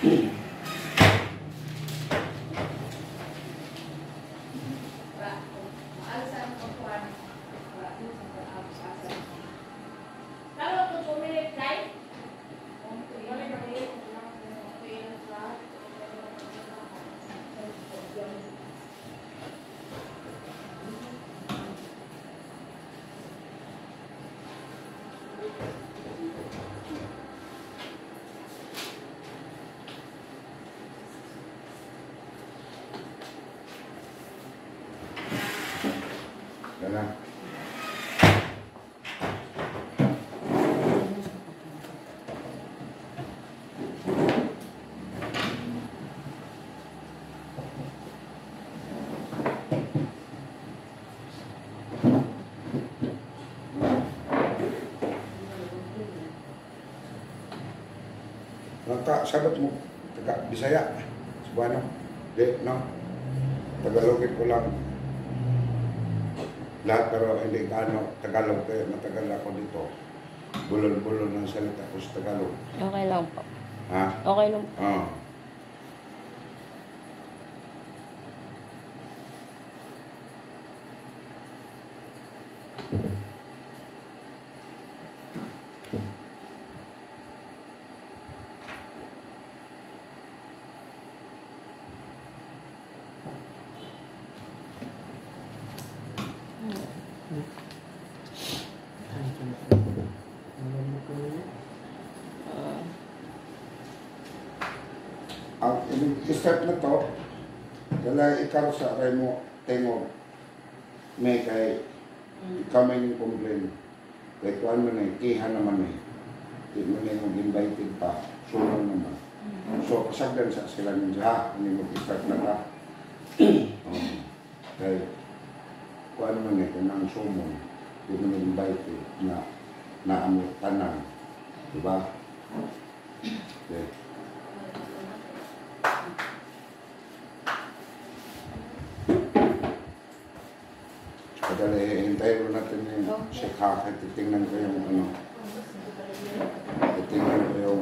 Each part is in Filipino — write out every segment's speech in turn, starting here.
Yan. Sagot mo, taga Bisaya, Cebuano, di, no? Tagalogin ko lang. Lahat pero hindi ano, Tagalog kayo, matagal ako dito. Bulol-bulol ng salita ko sa Tagalog. Okay lang po. Ha? Okay lang po. Oo. Ang step na to, dala ikaw sa aray mo, tengo, may kay ikaw may yung complain. Kaya kuhan mo na, iha naman eh. Di mo na yung invited pa, sunod naman. So, kasagdan sa sila ninyo, ha? Hindi mo start na ka. Kaya, kuhan mo na, kung ang sumon, di mo na invited na naamot tanan. Diba? Okay. Kadali, hintayin mo natin yung sikha. Titingnan ko yung ano. Titingnan ko yung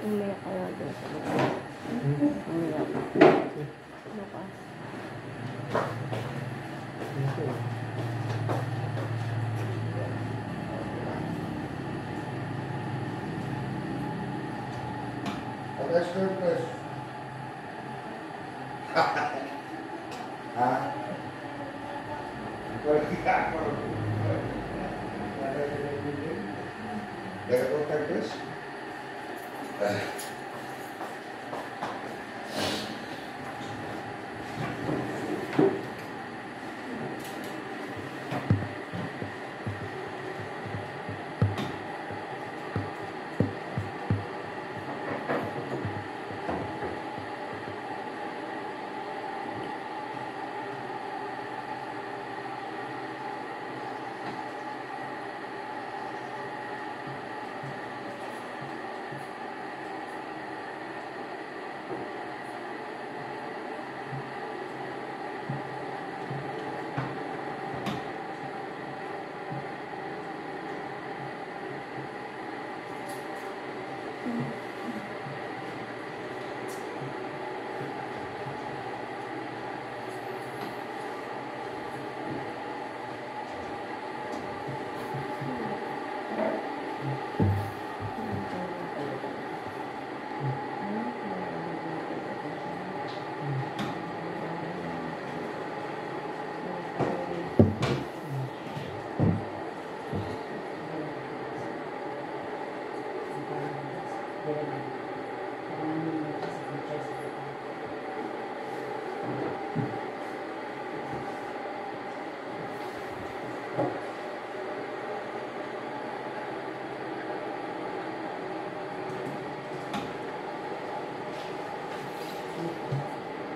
Umiyak ka lang din sa mga. Umiyak ka. Bukas. Press. Ha? Dari kota press?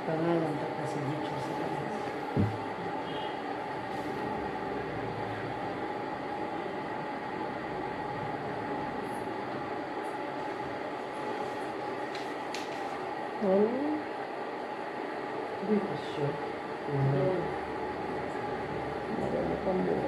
Pangalan ka kasi dito sa labas. Ano? Hindi ko sure. Maganda pang buo.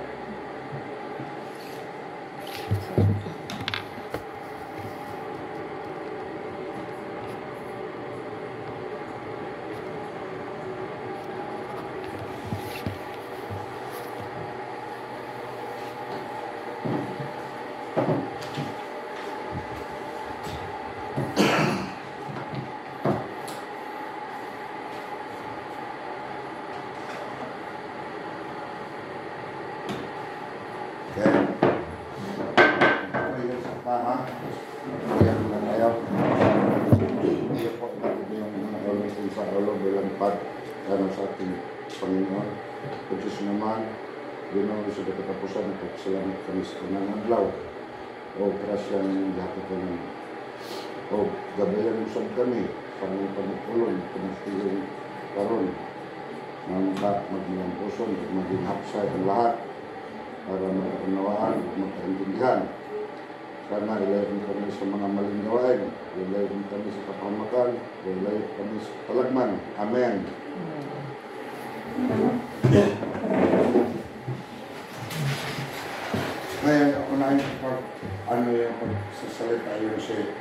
Okay. Ayun sa paha. Ayan na tayo. Iyo po natin yung nagamitin sa ulo bilang pag-ano sa ating Panginoon. Kudus naman, ginawa sa katapusan at salamat kami sa kanang adlaw. O krasya ng lahat ko naman. O gabayan usap kami, pangong pagpulong, pagpulong karon. Nang magmulang puson, maging hapsay ang lahat. Para magkaunawaan at magkaintindihan. Sana ilayin kami sa mga maling gawain, ilayin kami sa kapahamakan, ilayin kami sa palagman. Amen. Ngayon, unahin pag ano yung pagsasalita yung si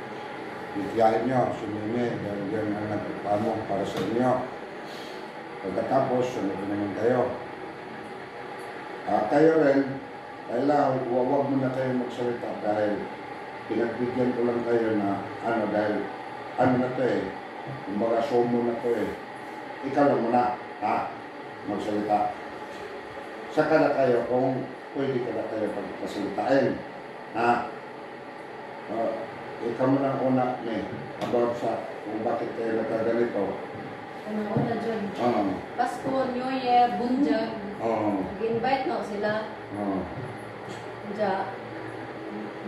bitiyahin nyo, si Mimi, dahil yan ang nagpapamo para sa inyo. Pagkatapos, sunod naman kayo. Kayo rin, kailangan huwag mo na kayo magsalita dahil pinagbigyan ko lang kayo na dahil na to kumbaga sumo na to ikaw lang muna, magsalita. Saka na kayo kung pwede ka na kayo pagkasalitain, ikaw mo lang una about sa kung bakit kayo nagkaganito. Una dyan. Pasko, New Year, Bunjag. Nag-invite na sila. Diya.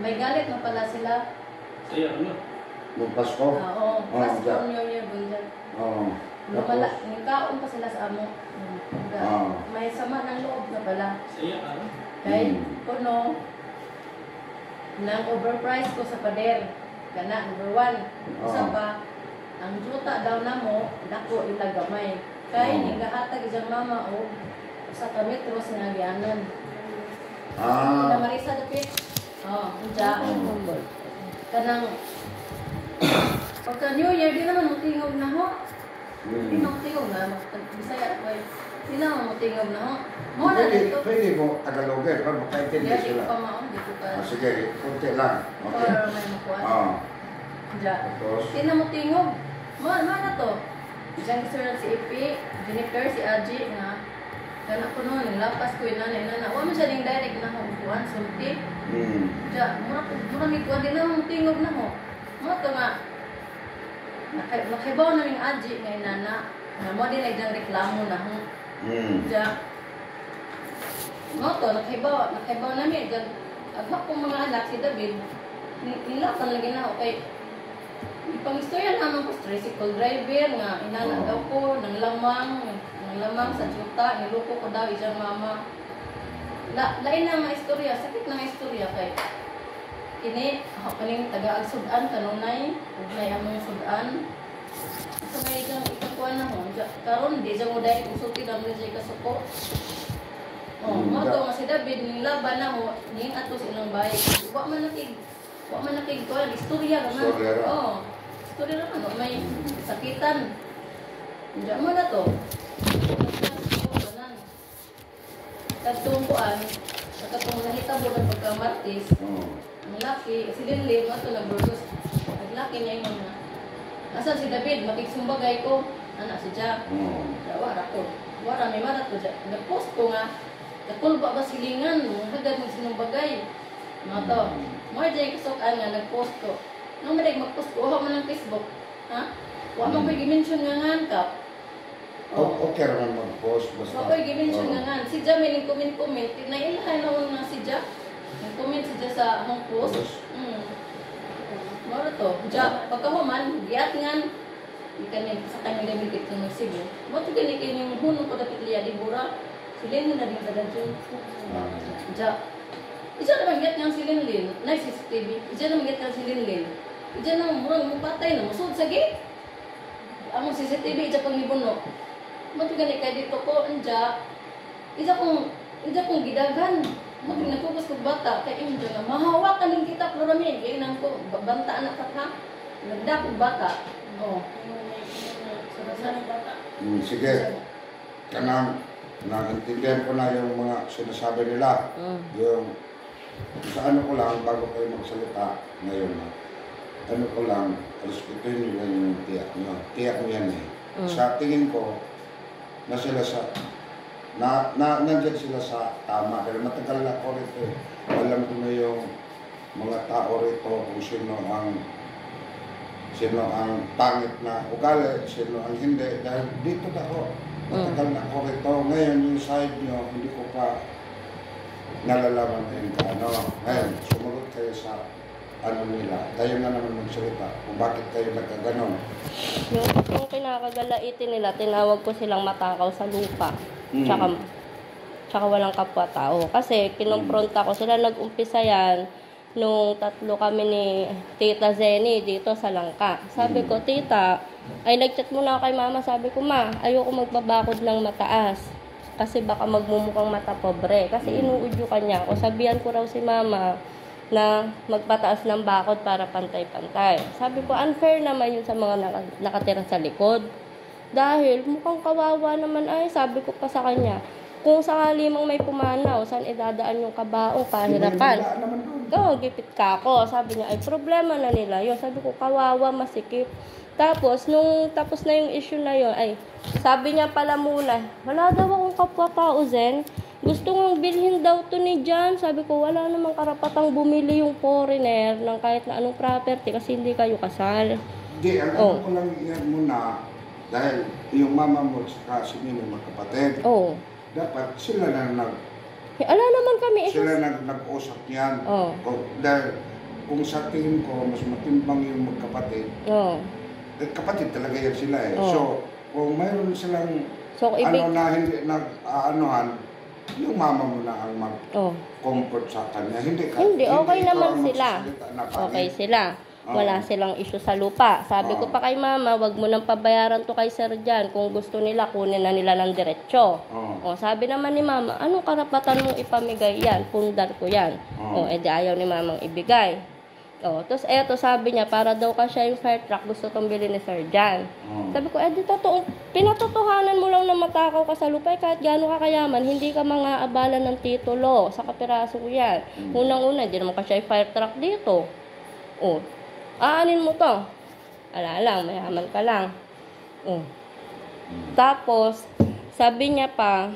May galit na pala sila. Saya, ano? Magpasko? Oo. Pasko, New Year, Bunjag. Nagkaon pa sila sa amo. May sama ng loob na pala. Saya, ano? Kaya, kuno, nang overprice ko sa pader. Kana, number 1. Isa pa, ang juta daw na mo, dako ilagamay. Kaya nigahatag isang mama o sa kametros nga gianan. Na Marisa dapit. Unja. Kanang pagka New Year di naman mutingog na ho. Di mutingog na Bisaya ko. Di naman mutingog na ho. Mo na dito. Pwede mo Tagalogin, para makaintindi sila. Di ko maon, di ko pa. Sige, kunti lang. Okay. Or may makuha. Unja. Tapos? Di na mutingog. Mo na to. Diyan sir si Ipi, Jennifer, si Aji nga kana ko noon lapas ko ina na wa man siya ning direct na kuan sulti. Ja, mura mi kuan din na tingog na ho. Mo to nga nakibaw na ning Aji nga inana nga mo din nagdang reklamo na ho. Ja. Mo to nakibaw na mi gan agma ko mga anak si David nila pan lagi na okay. Ipang-istorya naman ko, tricycle driver nga, inanagaw ko, ng lamang sa juta, niluko ko daw isang mama. Lain na mga istorya, sakit na mga istorya kay kini, ako kaning taga-agsudan, kanunay, ugnay among sudan. So may ikakuha na mo, karon di siya mo dahil usuti na mo siya ikasuko. Mga to nga si David, nilaban na mo, ning ato sa ilang bahay. Wa man nakig ko, istorya naman. Istorya naman, may sakitan. Diyan mo na to. Katong kuan, katong nahitabo ng pagka-martis. Ang laki, si Lili, ito nag-burgos. Naglaki niya yung mga. Asan si David, makiksumbagay ko. Anak si Jack. Wara ko. Wara, may marat ko Jack. Nag-post ko nga. Katulba ba silingan, hagad mo sinumbagay. Mga to. Mga dyan kasukaan nga, nag-post ko. Nung madag mag-post ko, huwag mo ng Facebook. Ha? Huwag mo kayo gimension nga ngankap. Okay naman mag-post. Huwag kayo gimension nga ngan. Si Jam, may comment. Nailahay na nga si Jam. Nag-comment si Jam sa hong post. Moro to. Jam, pagkahuman, giat ngan. ikanin sa kanya gamit ito ng Cebu. Mati gani kini hunong ko dapat liya di bura. Silin na din kada dyan. Ja. Isa naman get ng silinlin, na CCTV. Isa naman get ng silinlin. Isa naman murang mupatay na musud sa gate. Ang CCTV isa pang ibuno. Mati gani kay dito ko anja. Isa kong gidagan. Mati nagfocus ko bata kay injo na mahawakan ning kita programi kay nang ko banta anak ka. Nagdako bata. Oh. Sana bata. Sige. Kanang naintindihan ko na yung mga sinasabi nila. Yung sa ano ko lang, bago kayo magsalita ngayon, ano ko lang, respetuhin nyo lang yung tiyak nyo. Tiyak mo yan eh. Sa tingin ko, na sila sa, nandyan sila sa tama. Pero matagal na ako rito eh. Alam ko na yung mga tao rito kung sino ang pangit na ugali, sino ang hindi. Dahil dito na ako. Matagal na ako rito. Ngayon, yung side nyo, hindi ko pa nalalaman na yung ano. Ngayon, sumagot kayo sa ano nila. Kayo na naman magsalita kung bakit kayo nagkaganon. Yung kinakagalaitin nila, tinawag ko silang matakaw sa lupa. Tsaka walang kapwa-tao. Kasi kinumpronta ko sila, nag-umpisa yan nung 3 kami ni Tita Zenny dito sa Langka. Sabi ko, Tita, ay nag-chat muna ako kay Mama. Sabi ko, Ma, ayoko magbabakod ng mataas. Kasi baka magmumukhang mata pobre. Kasi inuudyo ka niya. O sabihan ko raw si Mama na magpataas ng bakod para pantay-pantay. Sabi ko, unfair naman yun sa mga nakatira sa likod. Dahil mukhang kawawa naman ay, sabi ko pa sa kanya, kung sakali mang may pumanaw, saan idadaan yung kabaong kahirapan? Oo, gipit ka ako. Sabi niya, ay problema na nila yun. Sabi ko, kawawa, masikip. Tapos, nung tapos na yung issue na yun, ay, sabi niya pala muna, wala daw akong kapwa-tao, Zen. Gusto ngong bilhin daw to ni John. Sabi ko, wala namang karapatang bumili yung foreigner ng kahit na anong property kasi hindi kayo kasal. Hindi, ang ano ko lang yan muna, dahil yung mama mo at si Mimi magkapatid. Oo. Dapat sila na Ala naman kami. sila nag-usap niyan. Dahil kung sa tingin ko, mas matimbang yung magkapatid. Kapatid talaga yan sila eh. So, kung mayroon silang na hindi nag-aanohan, yung mama mo na ang mag-comfort sa kanya. Hindi, okay naman sila. Okay sila. Wala silang issue sa lupa. Sabi ko pa kay Mama, wag mo nang pabayaran to kay Sir Jan. Kung gusto nila, kunin na nila ng diretsyo. Sabi naman ni Mama, anong karapatan mong ipamigay yan? Pundan ko yan. Edi ayaw ni Mamang ibigay. Tapos eto sabi niya, para daw kasi yung fire truck, gusto tong bilhin ni Sir Jan. Sabi ko, edi totoo, pinatotohanan mo lang na matakaw ka sa lupa, kahit gaano ka kayaman, hindi ka mga abala ng titulo sa kapiraso ko yan. Unang-una, hindi naman kasi yung fire truck dito. Aanin mo to. Ala lang, mayaman ka lang. Tapos, sabi niya pa,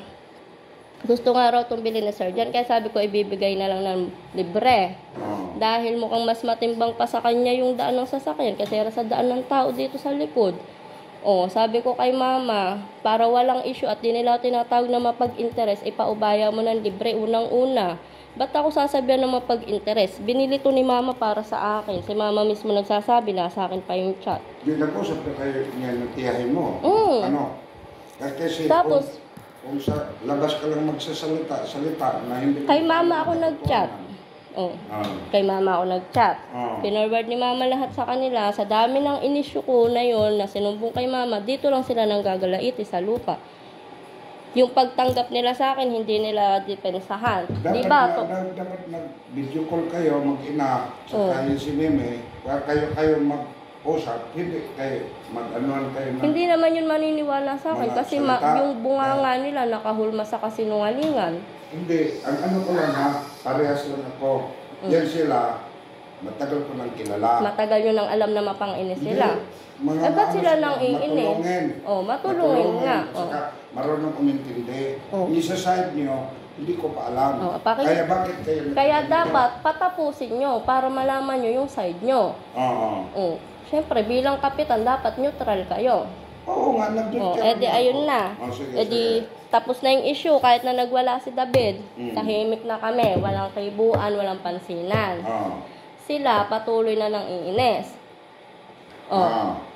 gusto nga raw itong bilhin ni Sir Jan, kaya sabi ko, ibibigay na lang ng libre. Dahil mukhang mas matimbang pa sa kanya yung daan ng sasakyan, kasi sa daan ng tao dito sa likod. Sabi ko kay Mama, para walang issue at di nila tinatawag na mapag-interest, ipaubaya mo ng libre unang-una. Ba't ako sasabihan ng mapag-interest? Binili to ni Mama para sa akin. Si Mama mismo nagsasabi na sa akin pa yung chat. Di nag-usap na kayo niya ng tiyahin mo. Ano? Kasi tapos, kung sa labas ka lang magsasalita na hindi... Kay Mama ako nag-chat. Kay Mama ako nag-chat. Pinarward ni Mama lahat sa kanila. Sa dami ng inisyu ko na yon na sinumbong kay Mama, dito lang sila nang gagalaiti sa lupa. Yung pagtanggap nila sa akin, hindi nila depensahan. Dapat nag-video call kayo, mag-ina, sa kayo si Meme, kayo mag-usap, hindi kayo mag-anuan kayo na... Hindi naman yun maniniwala sa akin kasi yung bunganga nila nakahulma sa kasinungalingan. Hindi, ang ano ko lang ha, parehas lang ako. Yan sila, matagal ko nang kilala. Matagal nyo nang alam na mapang-inis sila. Ba't sila nang iinis? Matulungin nga. Saka marunong umintindi. Isa-side nyo, hindi ko pa alam. Kaya bakit kayo... Kaya dapat patapusin nyo para malaman nyo yung side nyo. Siyempre, bilang kapitan, dapat neutral kayo. Oo nga, nag-neutral. Edi ayun na. Edi tapos na yung issue, kahit na nagwala si David, tahimik na kami, walang kaibuan, walang pansinan. Sila patuloy na nang iinis.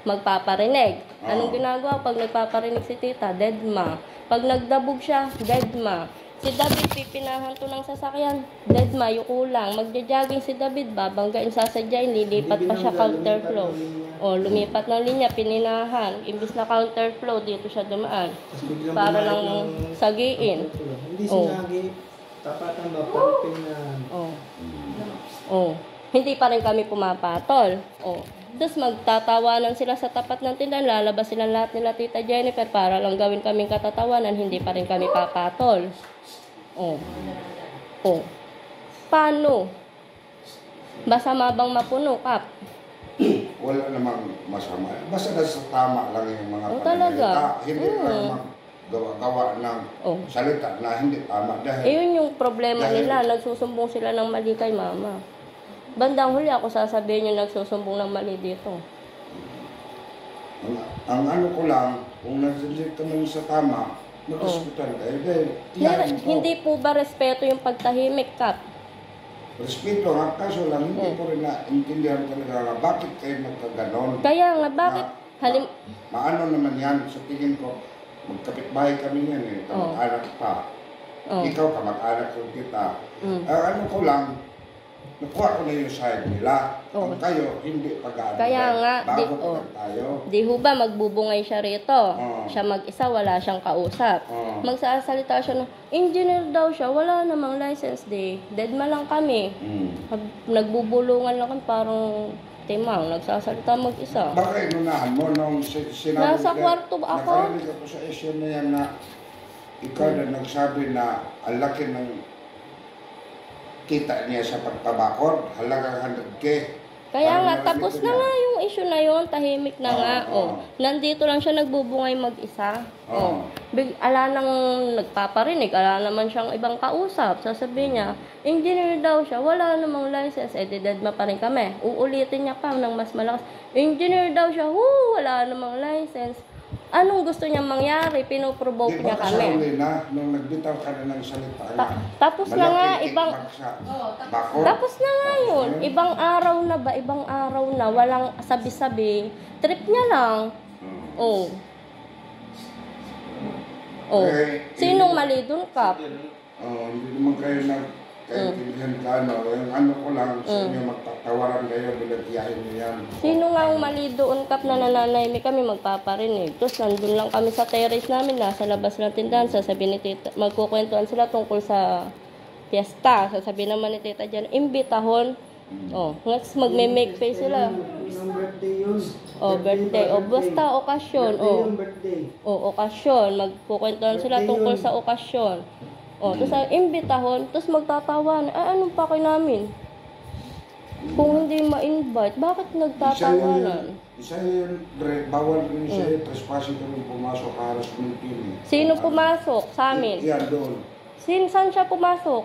Magpaparinig. Anong ginagawa pag nagpaparinig si tita? Deadma. Pag nagdabog siya, deadma. Si David, pipinahan to ng sasakyan. Deadma, yuko lang. Magja-jogging si David, babanggain, sasadyain, lilipat pa siya counterflow. O, lumipat ng linya, pininahan. Imbis na counterflow, dito siya dumaan. Para lang sagiin. Hindi Oh. sinagi. Tapatan ba? Palipin na. Oh. Oh. Hindi pa rin kami pumapatol. Oh. Tapos magtatawanan sila sa tapat ng tindahan, lalabas sila lahat nila Tita Jennifer para lang gawin kaming katatawanan, hindi pa rin kami papatol. Oh. Oh. Paano? Masama bang mapuno, Kap? Wala namang masama. Basta nasa tama lang yung mga Oh, talaga? Hindi ka naman gawa-gawa ng Oh. salita na hindi tama dahil Yun yung problema Dahil- nila, nagsusumbong sila ng mali kay mama. Bandang huli ako sasabihin yung nagsusumbong ng mali dito. ang ano ko lang, kung nagsisit ka man sa tama, mag-hospital kayo dahil tiyahin ko. Hindi po ba respeto yung pagtahimik, Kap? Respeto nga, kaso lang hindi ko rin naintindihan talaga na bakit kayo nagkaganon. Kaya nga, bakit? Maano naman yan, sa tingin ko, magkapitbahay kami yan eh, kamag-anak pa. Oh. Ikaw kamag-anak ko kita. Mm. Ano ko lang, nakuha ko na yung side nila. Oh. Ang kayo, hindi pag-aano. Kaya nga, bago pa lang tayo. Di ho ba magbubungay siya rito? Oh. Siya mag-isa, wala siyang kausap. Oh. Magsasalita siya na, engineer daw siya, wala namang license day. Deadma lang kami. Mm. Nagbubulungan lang kami, parang timang, nagsasalita mag-isa. Baka inunahan mo nung sinabi Nasa kwarto ba ako? Nakarinig ako sa issue na yan na ikaw na nagsabi na ang laki ng kita niya sa pagtabakod, halagang 100K. Kaya nga, Parang tapos narinig ko na nga yung issue na yon, tahimik na nga. Oo. Nandito lang siya nagbubungay mag-isa. Oo. Ala nang nagpaparinig, ala naman siyang ibang kausap. Sasabihin niya, engineer daw siya, wala namang license. Deadma pa rin kami. Uulitin niya pa ng mas malakas. Engineer daw siya, wala namang license. Anong gusto niya mangyari? Pinoprovoke Di niya ba sa kami. uli na, nung nagbitaw ka na ng salita na, Tapos na nga, malaking ibang... kickback sa Oo, bakod. Tapos na nga yun. Ibang araw na ba? Ibang araw na. Walang sabi-sabi. Trip niya lang. Oh. Oh. Sinong mali dun, Kap? Hindi naman kayo nagkaintindihan ka, ano. Yung ano ko lang, sa inyo magtatawaran kayo, bilagyahin niyo yan. Sino nga ang mali doon, Kap, na nananahimik kami magpaparinig? Tapos nandun lang kami sa terrace namin, nasa labas ng tindahan, sasabihin ni Tita, magkukwentuhan sila tungkol sa fiesta. Sasabihin naman ni Tita dyan, imbitahon. Oh, next magme-make face sila. Yung birthday yun. Oh, birthday. Oh, basta okasyon. Birthday Oh. yung birthday. O, okasyon. Magkukwentuhan sila tungkol sa okasyon. O, tapos imbitahon, tapos magtatawan. Anong pake namin? Kung hindi ma-invite, bakit nagtatawanan? Isa yun, bawal rin siya, trespassing kami pumasok, harassment yun. Sino pumasok sa amin? Yan doon. Saan siya pumasok?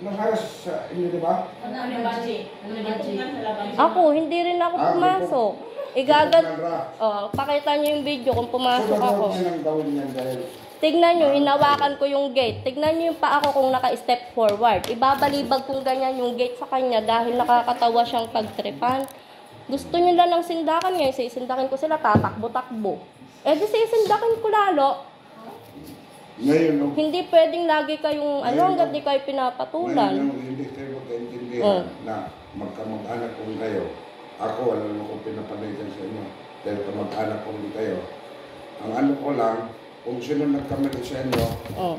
Nakaras sa inyo, di ba? Ano ni Baji? Ano ni Baji? Ako, hindi rin ako pumasok. Pakita niyo yung video kung pumasok ako. So, nang gawin yan dahil Tignan nyo, hinawakan ko yung gate. Tignan nyo yung paa ko kung naka-step forward. Ibabalibag kong ganyan yung gate sa kanya dahil nakakatawa siyang pagtripan. Gusto nyo lang ng sindakan ngayon, sisindakin ko sila, tatakbo-takbo. Di sisindakin ko lalo. ngayon, no? Hindi pwedeng lagi kayong, hanggat di kayo pinapatulan. Ngayon, hindi kayo magkaintindihan na magkamag-anak kong kayo. Ako, alam mo kung pinapalitan sa inyo. Dahil kamag-anak kong di kayo. Ang ano ko lang, kung sino nagkamali sa inyo,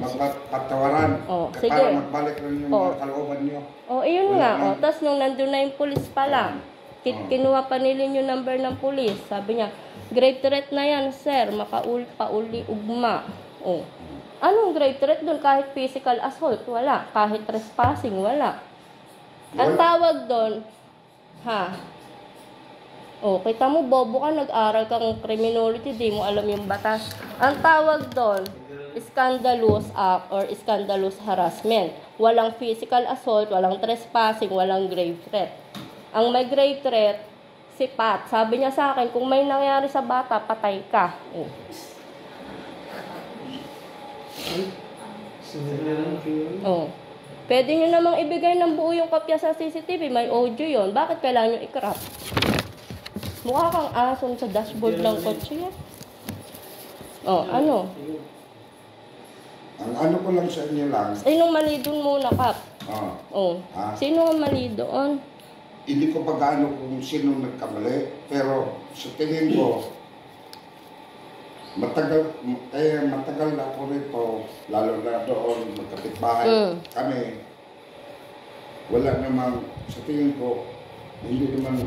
magpatawaran. Sige. Para magbalik rin yung mga kalooban nyo. Iyon nga. Tapos nung nandun na yung pulis pala, kinuha pa nila yung number ng pulis. Sabi niya, grave threat na yan, sir. Pauli ugma. Anong grave threat doon? Kahit physical assault, wala. Kahit trespassing, wala. Ang tawag doon, kita mo, bobo ka, nag-aral kang criminology, di mo alam yung batas. Ang tawag doon, scandalous act or scandalous harassment. Walang physical assault, walang trespassing, walang grave threat. Ang may grave threat, si Pat. Sabi niya sa akin, kung may nangyari sa bata, patay ka. Pwede nyo namang ibigay ng buo yung kopya sa CCTV, may audio yon. Bakit kailangan nyo i-crop? Mukha kang ason sa dashboard ng kotse yan. Oh, ano? Ang ano ko lang sa inyo lang, Sinong mali dun muna, Kap? Oh. Ah. Sino ang mali doon? hindi ko pag-ano kung sino nagkamali, pero sa tingin ko, matagal na ako rito, lalo na doon, magkapitbahay kami. Wala namang, sa tingin ko, hindi naman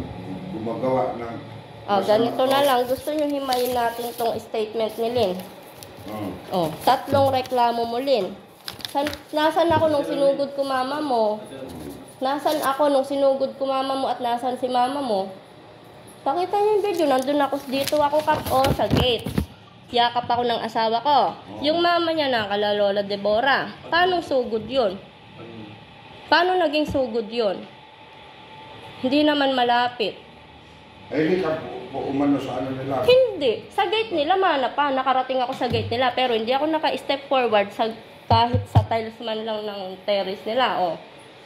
gumagawa ng Ganito na lang. Gusto nyo himayin natin tong statement ni Lynn. Oh. 3 reklamo mo, Lynn. Nasaan ako nung sinugod ko mama mo? Nasaan ako nung sinugod ko mama mo at nasaan si mama mo? Pakita niyo yung video. Nandun ako dito ako sa gate. Yakap ako ng asawa ko. Yung mama niya nakala Lola Deborah. Paano sugod yun? Paano naging sugod yun? Hindi naman malapit. Hindi ka umano sa ano nila. Hindi. Sa gate nila, mana pa. Nakarating ako sa gate nila. Pero hindi ako naka-step forward kahit sa tiles man lang ng terrace nila.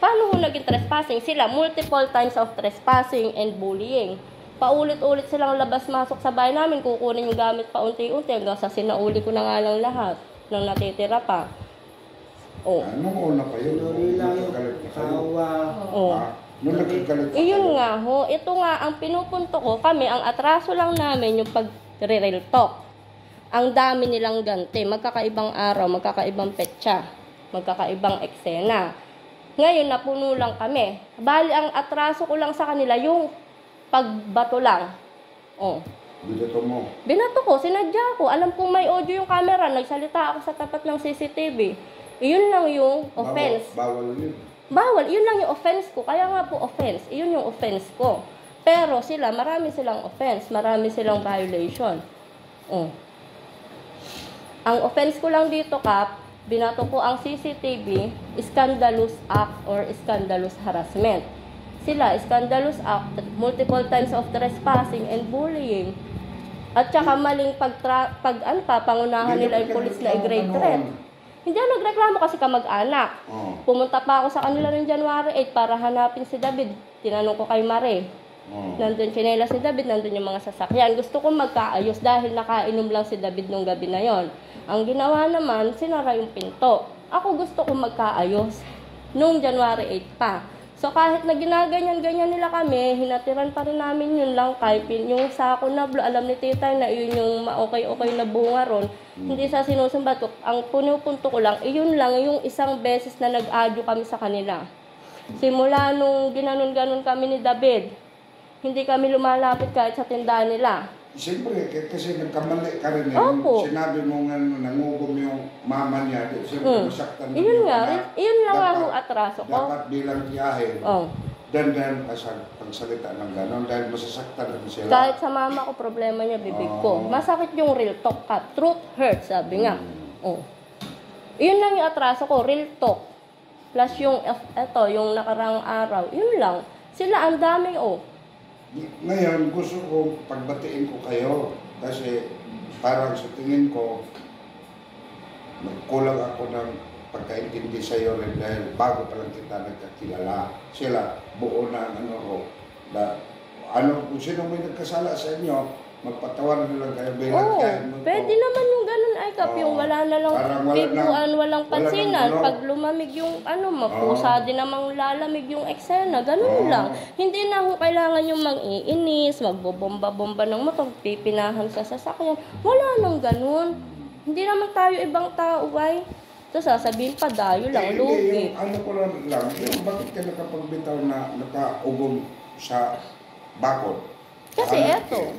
Paano kung naging trespassing? Sila, multiple times of trespassing and bullying. Paulit-ulit silang labas-masok sa bahay namin. Kukunin yung gamit paunti-unti. Hanggang sa sinauli ko na nga lang lahat. Nang natitira pa. Anong una pa yun? Lori lang yung kawa. Nung nagkagalit ka Iyon nga ho. Ito nga, ang pinupunto ko, kami, ang atraso lang namin yung pag-real talk. Ang dami nilang ganti. Magkakaibang araw, magkakaibang petsa, magkakaibang eksena. Ngayon, napuno lang kami. Bali, ang atraso ko lang sa kanila, yung pagbato lang. Binato mo. Binato ko, sinadya ko. Alam kong may audio yung camera. Nagsalita ako sa tapat ng CCTV. Iyon lang yung offense. Bawal yun. Bawal. Iyon lang yung offense ko. Kaya nga po offense. Iyon yung offense ko. Pero sila, marami silang offense. Marami silang violation. Ang offense ko lang dito, Kap, binato ko ang CCTV, scandalous act or scandalous harassment. Sila, scandalous act, multiple times of trespassing and bullying. At saka maling pangunahan nila yung police na i-grade threat. Hindi ako nagreklamo kasi kamag-anak. Pumunta pa ako sa kanila ng January 8 para hanapin si David. Tinanong ko kay Mare. Nandun chinela si David, nandun yung mga sasakyan. Gusto kong magkaayos dahil nakainom lang si David nung gabi na yon. Ang ginawa naman, sinara yung pinto. Ako gusto kong magkaayos nung January 8 pa. So kahit na ginaganyan-ganyan nila kami, hinatiran pa rin namin yun lang kahit yung sako na blue. Alam ni tita na yun yung okay-okay na bunga ron. Hindi sa sinusumbat ko. Ang punupunto ko lang, iyon lang yung isang beses na nag-adyo kami sa kanila. Simula nung ginanon-ganon kami ni David, hindi kami lumalapit kahit sa tindahan nila. Siyempre, kasi nagkamali ka rin. Opo. Sinabi mo nga nangugom yung mama niya. Siyempre, masaktan mo Iyon yung nga, anak. iyon lang ang atraso ko. Dapat bilang tiyahin. Dandan ka sa pagsalita ng gano'n dahil masasaktan rin sila. Kahit sa mama ko, problema niya, bibig ko. Masakit yung real talk ka. Truth hurts, sabi nga. Iyon lang yung atraso ko, real talk. Plus yung, yung nakarang araw. Yun lang. Sila, ang daming, Ngayon, gusto ko pagbatiin ko kayo kasi parang sa tingin ko nagkulang ako ng pagkaintindi sa iyo rin dahil bago pa lang kita nagkakilala. Sila, buo na kung sino may nagkasala sa inyo, magpatawaran na lang kayo bilang kain mo. Pwede naman yung ganun ay Kap, yung wala na lang pibuan, walang pansinan. Pag lumamig yung mapusa din namang lalamig yung eksena, ganun lang. Hindi na kung kailangan yung mag-iinis, magbobomba-bomba ng motor, pipinahan sa sasakyan. Wala nang ganun. Hindi naman tayo ibang tao, ay. So sasabihin pa, dayo lang, lugi. Yung ano ko lang, yung bakit ka nakapagbitaw na nakaugong sa bakod? Kasi eto.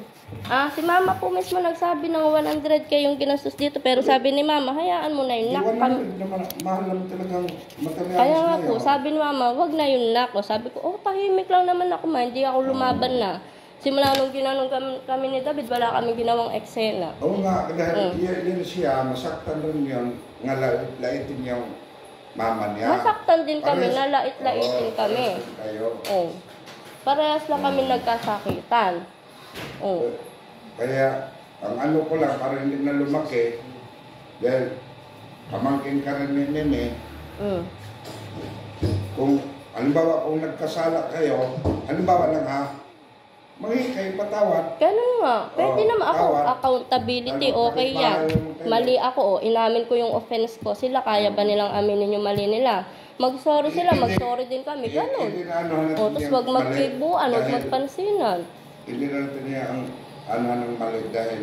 Si mama po mismo nagsabi ng 100k yung ginastos dito. Pero sabi ni mama, hayaan mo na yun, nak. Mahal naman talagang materialis. Kaya nga po, sabi ni mama, wag na yun, nak. Sabi ko, tahimik lang naman ako, hindi ako lumaban na. Simula nung ginanong kami ni David, wala kami ginawang eksena. Oo nga, dahil yun siya, masaktan rin yun, nga laitin yung mama niya. Masaktan din kami, nalait-laitin kami. Parehas lang kami nagkasakitan. Kaya, ang ano ko lang, para hindi na lumaki, dahil pamangkin ka rin ni Nene, kung, halimbawa, kung nagkasala kayo, halimbawa lang ha, Mangi kayo patawad. Ganun nga. Pwede Oo, naman ako. tawad. Accountability, Ano, okay bakit yan. mahal mo kayo? Mali ako, inamin ko yung offense ko. Sila, kaya ba nilang aminin yung mali nila? Mag-sorry sila, Hindi- mag-sorry din kami. Ganun. Hindi na ano natin O, tapos yan wag mali. magkibuan, wag Dahil magpansinan. Hindi na natin niya ang ano ng mali dahil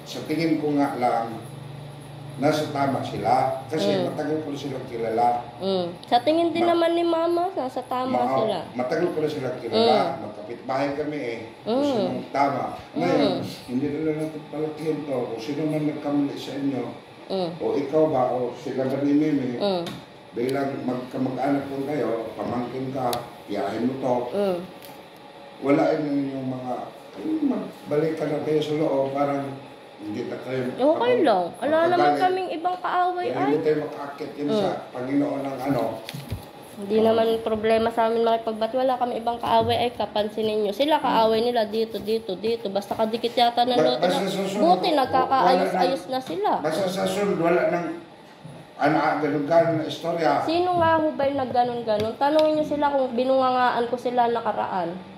sa tingin ko nga lang nasa tama sila kasi matagal ko na silang kilala. Sa tingin din Ma- naman ni mama, nasa tama sila. Matagal ko na silang kilala. Magkapit-bahay kami eh. Kung sinong tama. Ngayon, hindi na lang natin palakihin to. Kung sino man nagkamali sa inyo, o ikaw ba, o sila ba ni Mimi, bilang magkamag-anak po kayo, pamangkin ka, piyahin mo to, wala yung mga, magbalikan na kayo sa loob, parang hindi na kayo. Okay lang. Wala naman kaming ibang kaaway ay. Hindi tayo makaakit yun sa Panginoon ng ano. Hindi naman problema sa amin makipagbati. Wala kami ibang kaaway ay kapansinin nyo. Sila kaaway nila dito. Basta kadikit yata ng loto Basta na. susunod, Buti nagkakaayos-ayos na sila. Basta sa sunod, wala ng ganun-ganun na istorya. Sino nga ho ba yung nagganon-ganon? Tanungin nyo sila kung binungangaan ko sila nakaraan.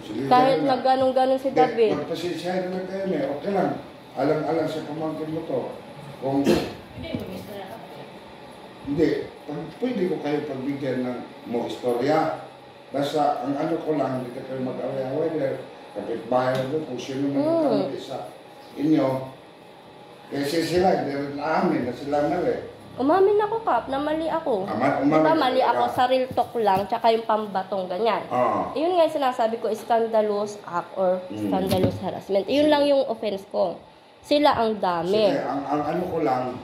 Sige, Kahit ganun na. nagganon-ganon si David. Magpasensyahan na lang kayo, may okay lang. Alang-alang sa pamangkin mo to. Kung hindi, pwede ko kayo pagbigyan ng mo istorya. Basta ang ano ko lang, hindi ka kayo mag-away-away. Kapit-bahay mo kung sino man nagkamali sa inyo. Kasi sila, hindi rin naamin na sila mali. Umamin ako, Kap, na mali ako. Diba mali ako sa real talk lang, tsaka yung pambatong ganyan. Yun nga yung sinasabi ko, scandalous act or scandalous harassment. Yun lang yung offense ko. Sila ang dami. Sige, ang ano ko lang,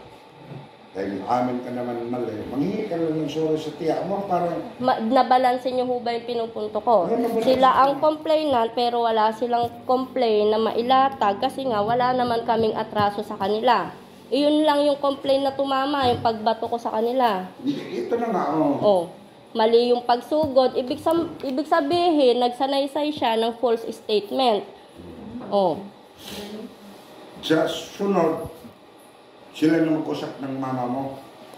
dahil amin ka naman mali, manghingi ka lang ng sorry sa tiya mo, parang Nabalansin nyo ho ba yung pinupunto ko? Sila ang complainant pero wala silang complain na mailatag kasi nga wala naman kaming atraso sa kanila. Iyon lang yung complain na tumama, yung pagbato ko sa kanila. ito na nga, Mali yung pagsugod. Ibig sabihin, nagsanaysay siya ng false statement. Sa sunod, sila na mag-usap ng mama mo.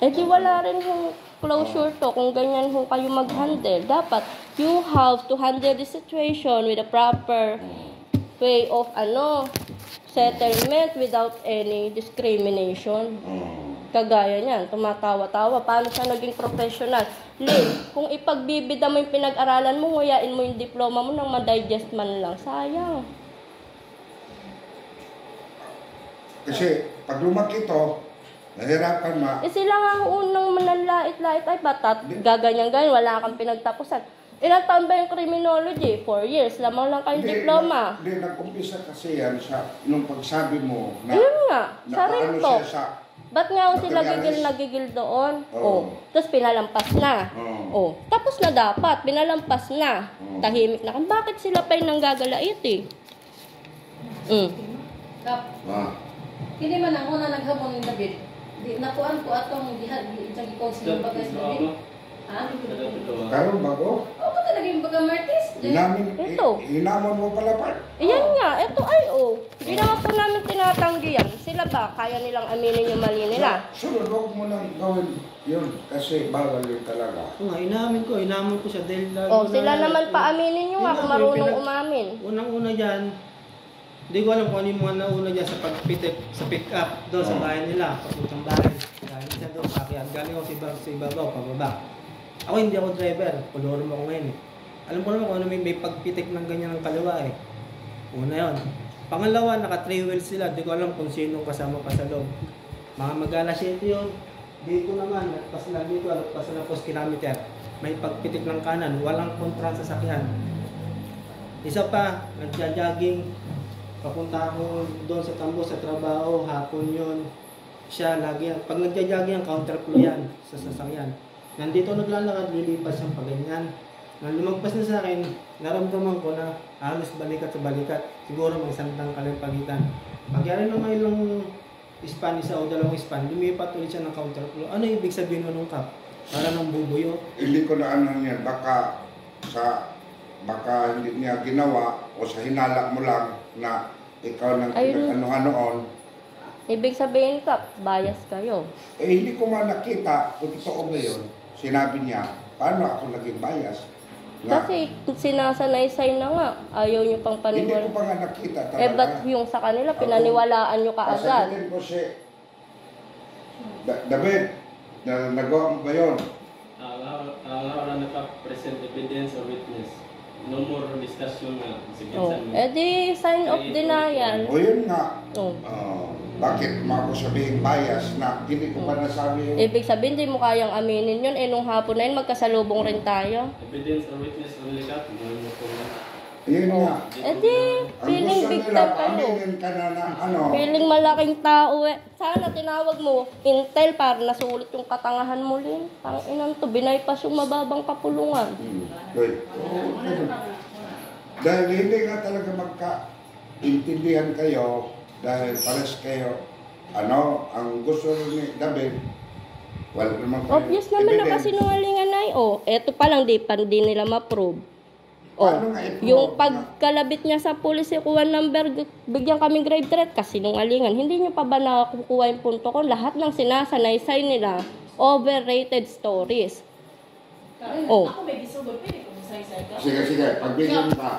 Di wala rin yung closure to kung ganyan ho kayo mag-handle. Dapat, you have to handle the situation with a proper way of settlement without any discrimination. Kagaya niyan, tumatawa-tawa. Paano siya naging professional? Kung ipagbibida mo yung pinag-aralan mo, nguyain mo yung diploma mo nang ma-digest man lang. Sayang. Kasi pag lumaki to, nahirapan Sila nga unang mananlait-lait. Ay, batat, gaganyan-ganyan, wala kang pinagtapusan. Ilang taon ba yung criminology? 4 years. Lamang lang kayong diploma. Hindi, nag-umpisa kasi yan sa nung pagsabi mo na Ayun nga, sa paano rin siya to. sa Ba't nga ako sila materialis. nagigil doon? Oo. Tapos pinalampas na. Tapos na dapat, pinalampas na. Tahimik na. Bakit sila pa yung nanggagalait eh? Kap, kini man ang una naghamon ni David. Di nakuan ko atong isang ikaw sino ba guys David? Ha? karon bago, Oo ka talaga yung baga Martis. hinamon mo pala pa. Iyan nga, ito ay Hindi naman po namin tinatanggi yan. Sila ba, kaya nilang aminin yung mali nila? Sunod, huwag mo nang gawin yun kasi bawal yun talaga. Inamin ko siya dahil Sila naman pa aminin nyo nga kung marunong umamin. Unang-una dyan, hindi ko alam kung ano yung mga nauna dyan sa pick up doon sa bahay nila, papuntang bahay. Galing siya doon, pakihan. Galing ako sa ibabaw, pababa. Ako hindi ako driver, pulurum ako ngayon eh. Alam ko naman kung ano may pagpitik ng ganyan ng kaliwa eh. Una yun. Pangalawa, naka 3 wheels sila, hindi ko alam kung sinong kasama pa sa loob. Mga mag-alas 7 yun. Dito naman, pas na dito, pas na post kilometer. May pagpitik ng kanan, walang kontra sa sakyan. Isa pa, nagja-jogging. Papunta ako doon sa tambo sa trabaho, hapon yun. Siya lagi, pag nagja-jogging, counterflow yan sa sasakyan. Nandito naglalakad, lilipas siyang paganyan. Nang lumagpas na sa akin, naramdaman ko na halos balikat sa balikat. Siguro may santang kalipagitan. Pagyari ng ilang span, isa o dalawang span, lumipat ulit siya ng counterflow. Ano ibig sabihin mo nung Kap? Para ng bubuyo? Hindi ko na ano yan, baka hindi niya ginawa o sa hinala mo lang na ikaw nang pinag-anuhan noon. Ibig sabihin ka, bias kayo. Hindi ko man nakita kung totoo ba yun. Sinabi niya, paano ako naging bias? Kasi sinasanay-say na nga. Ayaw nyo pang Hindi ko paniwala. pa nga nakita talaga. Eh, ba't yung sa kanila, pinaniwalaan nyo kaagad? Sasagutin ko si David, nagawa mo ba yun? Wala naka-present evidence or witness. No more discussion na. Sige, Oh. Eh di, sign of denial. O yun nga. Oh. Bakit mo ako sabihin bias na hindi ko pa nasabi yun? Ibig sabihin, di mo kayang aminin yun. Eh, nung hapon na yun, magkasalubong rin tayo. Evidence or witness only ka. Ano po na. Yun nga. Eh di, Ang feeling gusto victim nila, kayo. aminin ka na ano. Feeling malaking tao eh. Sana tinawag mo, Intel, para nasulit yung katangahan mo, Lin. Ang inan to, binaypas yung mababang kapulungan. Good. Dahil hindi nga talaga magka-intindihan kayo, dahil pares kayo, ang gusto ni David, wala naman kayo Obvious naman na evidence. kasinungalingan na eto pa lang, di nila ma-prove. Paano nga i-prove Yung na- pagkalabit niya sa pulis, kuha number, bigyan kaming grave threat, kasinungalingan. Hindi niyo pa ba nakakukuha yung punto ko? Lahat ng sinasanaysay nila, overrated stories. Oh. Ako may gisugod, pwede ko masay-say ka. Sige, pagbigyan ka,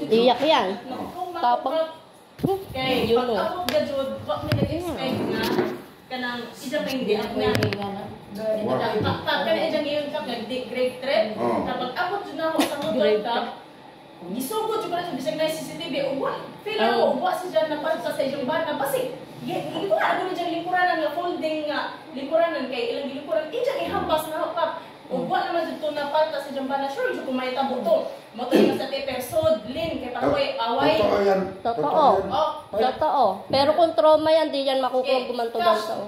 Iyak yan. Tapang, Kay, yun pag o. ako gadjud, wak may nag-expect nga, kanang isa pa hindi ako nga. Kana ijang iyon ka, grade threat. Kapag ako dyan na ako sa motor ka, gisugod yung pala sa bisag na CCTV, uwa. Feel ako, uwa si dyan na parang sa iyong bata. Kasi, likuran ako ni dyan lingkuranan nga, folding nga, lingkuranan kay ilang lingkuran. Ijang ihambas na hapap. Uwa naman dito na parta sa dyan bata. Sure, dyan kumay tabo to. Motor nga sa teper, sodlin, kay paraway, away. Totoo yan. Totoo. Totoo. Pero kung trauma yan, di yan makukuha gumantugan sa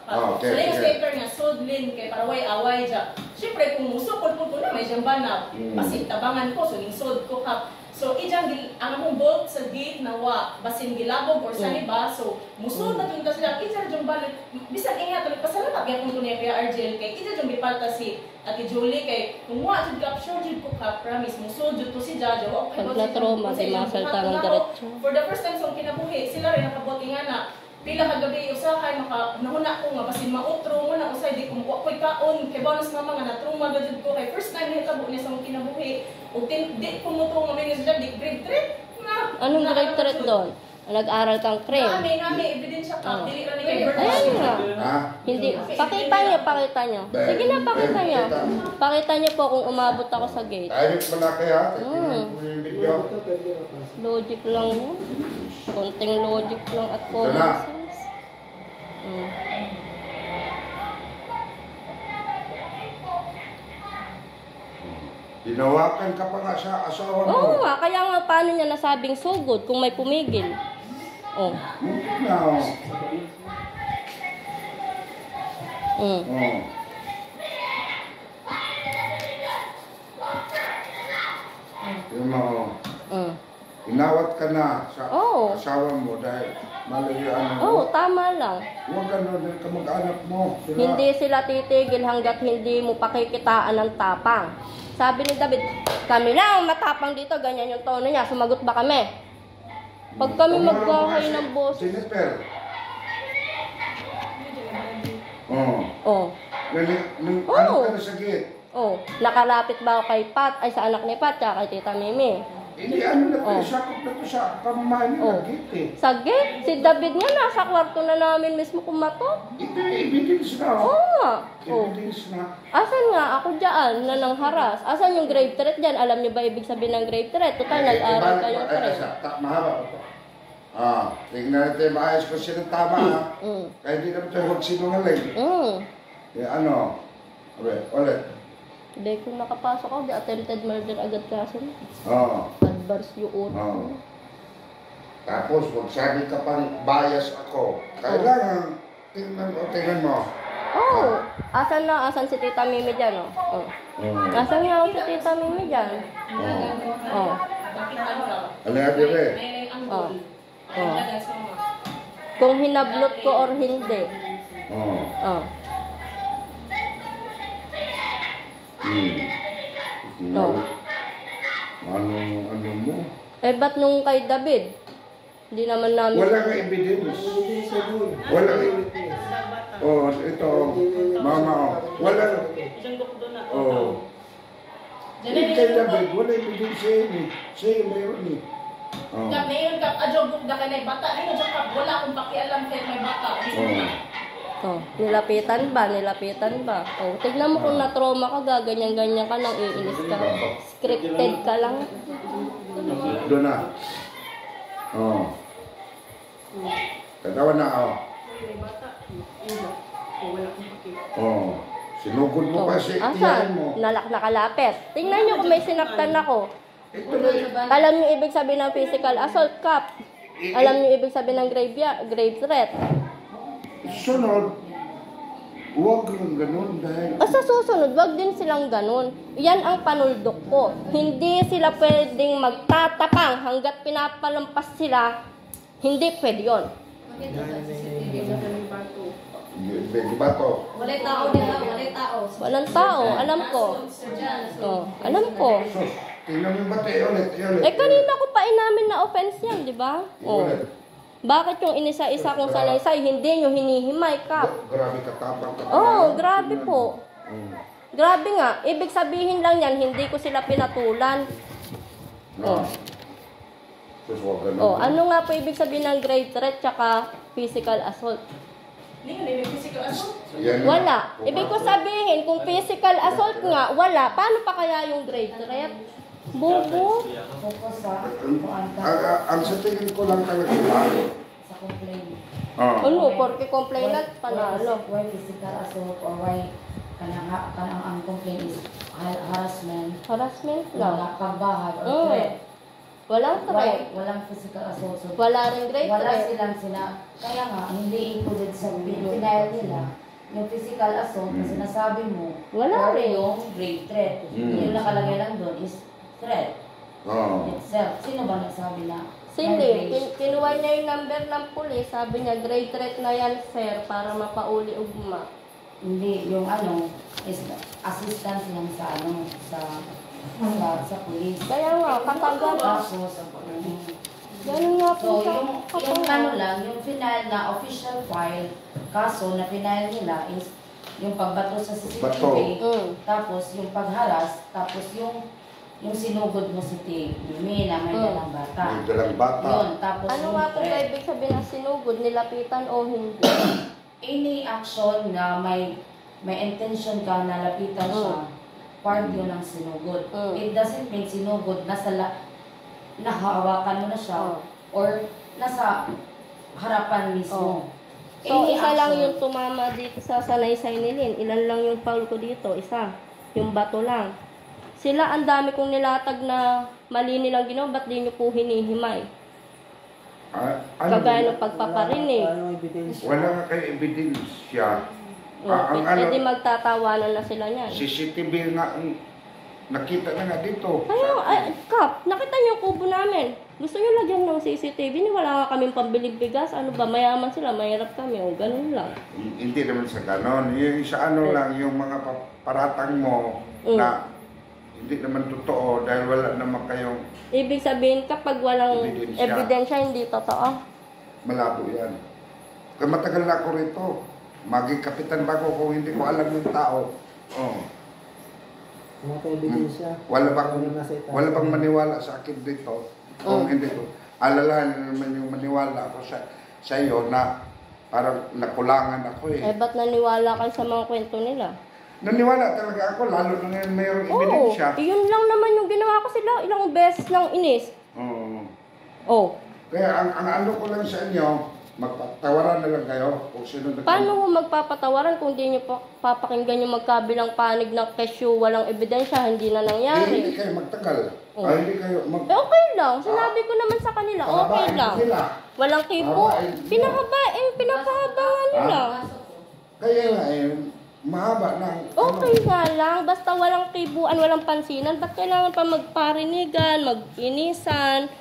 Okay, Sa yung sige. paper nga, sodlin, kay paraway, away dyan. Siyempre, kung musukol po na, may dyan ba na basin tabangan ko, so yung sod ko kap. So, ijang, ang among bolt sa gate na wa, basin gilabog or sani ba, so, musod na tunta sila, ijang dyan ba, bisan ingat, pasalamat, kaya kung tunay kaya RGL, kay ijang dyan bipalta si Ate Julie, kay kung wa, dyan kap, sure dyan ko kap, promise, musod dyan to si Jaja, wa, Pag na-trauma, di masalta ng diretso. For the first time sa kinabuhi, sila rin nakabuti nga na, pila ka gabi usahay nahuna ko nga basin mautro mo na usay di ko mo koy kaon kay bonus mama nga natruma gud ko kay first time hitabo niya sa mong kinabuhi ug di ko mo to nga may di grade 3 na Anong grade threat doon? Nag-aral kang crane. Nami ebidensya ka dili ra ni kay Ayan nga. Ha? Hindi. Pakita niyo. Sige na, pakita niyo. Pakita niyo po kung umabot ako sa gate. Ayos mo na kaya. Tingnan ko yung video. Logic lang yun. Konting logic lang at common sense. Dinawakan ka pa nga sa asawa mo. Oo nga, kaya nga paano niya nasabing sugod kung may pumigil? Oh. No. Mm. Yung mga, Mm. inawat ka na sa Oo. asawa mo dahil malayaan mo. Oo, tama lang. Huwag ano din kamag-anak mo. Sila. Hindi sila titigil hanggat hindi mo pakikitaan ng tapang. Sabi ni David, kami lang matapang dito, ganyan yung tono niya. Sumagot ba kami? Pag kami magbahay ng boses. Jennifer. Oo. Oh. Ano ka na sa gate? Oh, nakalapit ba ako kay Pat? Ay, sa anak ni Pat, tsaka kay Tita Mimi. Hindi, ano na to, sakot na to sa pamamahay nila, gate eh. Sa gate, si David nga nasa kwarto na namin mismo kumatok. Ito, evidence na. Oo nga. Oh. Evidence na. Asan nga ako dyan na nang haras? Asan yung grave threat dyan? Alam niyo ba ibig sabihin ng grave threat? Total, nag-aral kayong threat. Mahaba pa to. Tingnan natin, maayos ko sila tama ha. Kaya hindi naman tayo huwag sinungaling. Ano? Ulit. Hindi ko nakapasok ako, di attempted murder agad kaso. Oo. Adverse yung utak Oo. ko. Tapos, huwag sabi ka pang bias ako. Kailangan, tingnan mo. Oh, asan si Tita Mimi dyan, oh? Oh. Asan nga ako si Tita Mimi dyan? Oh. Ano nga dire? Oh. Oh. Kung hinablot ko or hindi. Oo. Oh. No. Ano mo? Eh, ba't nung kay David? Hindi naman namin... Wala nga evidence. Wala nga Oh, ito, mama, oh. Wala, oh. Yung kay David, wala ebidensya yun eh. Siya yung mayroon eh. Oh. Ngayon kap adjog da kanay bata ay adjog kap wala akong pakialam kay may bata. Oh, nilapitan ba? Oh, tignan mo kung na-trauma ka, gaganyan-ganyan ka nang iinis ka. Scripted ka lang. Doon na. Oh. Katawa na, oh. Oh. Sinugod mo pa si iyan mo. Nakalapit. Tingnan nyo kung may sinaktan ako. Ito na yun. Alam nyo ibig sabihin ng physical assault, Kap. Alam nyo ibig sabihin ng grave threat. Sunod, huwag lang ganun dahil... Basta susunod, wag din silang ganun. Yan ang panuldok ko. Hindi sila pwedeng magtatapang hanggat pinapalampas sila. Hindi pwede yun. Di ba to? Walay tao nila, walay tao. Walang tao, alam ko. Oh, alam ko. Sus, tingnan mo yung bata, ulit. Kanina ko pa inamin na offense yan, di ba? Oh. Bakit yung inisa-isa kong salaysay, hindi nyo hinihimay, Kap? Grabe katapang ka. Oh, grabe po. Grabe nga. Ibig sabihin lang yan, hindi ko sila pinatulan. No. Sus, huwag ganun. Oh, ano nga po ibig sabihin ng grave threat tsaka physical assault? Hindi physical assault. Yan na. Wala. Ibig ko sabihin, kung physical assault nga, wala. Paano pa kaya yung grave threat? Bobo. Ang sa tingin ko lang talaga Sa complaint. Ano, porque complainant, panalo. Why physical assault or why kanang ang complaint is harassment, Harassment lang. pagbahag or Mm. threat. Walang threat. Walang physical assault. So, Wala rin grave wala threat. silang kaya nga, hindi included sa denial nila. Yung physical assault na sinasabi mo, Wala or rin. yung grave threat. Yung nakalagay lang doon is threat itself. Sino ba nagsabi na? Cindy, kinuha niya yung number ng pulis. Sabi niya, grave threat na yan, sir, para mapauli ugma. Hindi, yung is assistance lang sa sa police. Kaya nga, katagal. Tapos, Ganun nga po so, siya. yung final na official file, kaso na final nila is yung pagbato sa CCTV, tapos yung pagharas, tapos yung sinugod mo si Timmy na may dalang bata. May dalang bata. Yun, tapos Ano yung nga po ba threat. ibig sabihin ng sinugod? Nilapitan o hindi? Any action na may intention ka na lapitan siya, part yun ng sinugod. It doesn't mean sinugod, nahawakan mo na siya, or nasa harapan mismo. So, isa lang yung tumama dito sa Sanaysay ni Lynn. Ilan lang yung foul ko dito? Isa. Yung bato lang. Sila, ang dami kong nilatag na mali nilang ginawa, ba't di nyo po hinihimay? Kagaya ng pagpaparinig. Wala nga kayo ebidensya. Pwede magtatawanan na sila niyan. CCTV nga, nakita na nga dito. Kap, nakita niyo yung kubo namin. Gusto niyo lagyan ng CCTV? Wala nga kaming pambilig bigas. Ano ba, mayaman sila, mahirap kami. O, ganun lang. Hindi naman sa ganon. Yung sa ano lang, yung mga paratang mo na hindi naman totoo dahil wala naman kayong Ibig sabihin, kapag walang ebidensya, hindi totoo. malabo yan. Kaya matagal na ako rito. Maging kapitan ba ko kung hindi ko alam yung tao. Wala bang maniwala sa akin dito? Kung hindi ko. Alalahan naman yung maniwala ako sa iyo na parang nakulangan ako eh. Ba't naniwala kayo sa mga kwento nila? Naniwala talaga ako, lalo na ngayon mayroong ebidensya. Yun lang naman yung ginawa ko sila. Ilang beses lang inis. Kaya ang ano ko lang sa inyo, magpatawaran na lang kayo kung sino na. Paano ko magpapatawaran kung di nyo papakinggan yung magkabilang panig ng kesyo, walang ebidensya, hindi na nangyari? Hindi kayo magtagal. Hindi kayo okay lang. Sinabi ko naman sa kanila, okay lang. Walang kibo. Pinapahabangan nila. Kaya nga mahaba na. Okay nga lang. Basta walang kibuan, walang pansinan. Ba't kailangan pa magparinigan, magpinisan?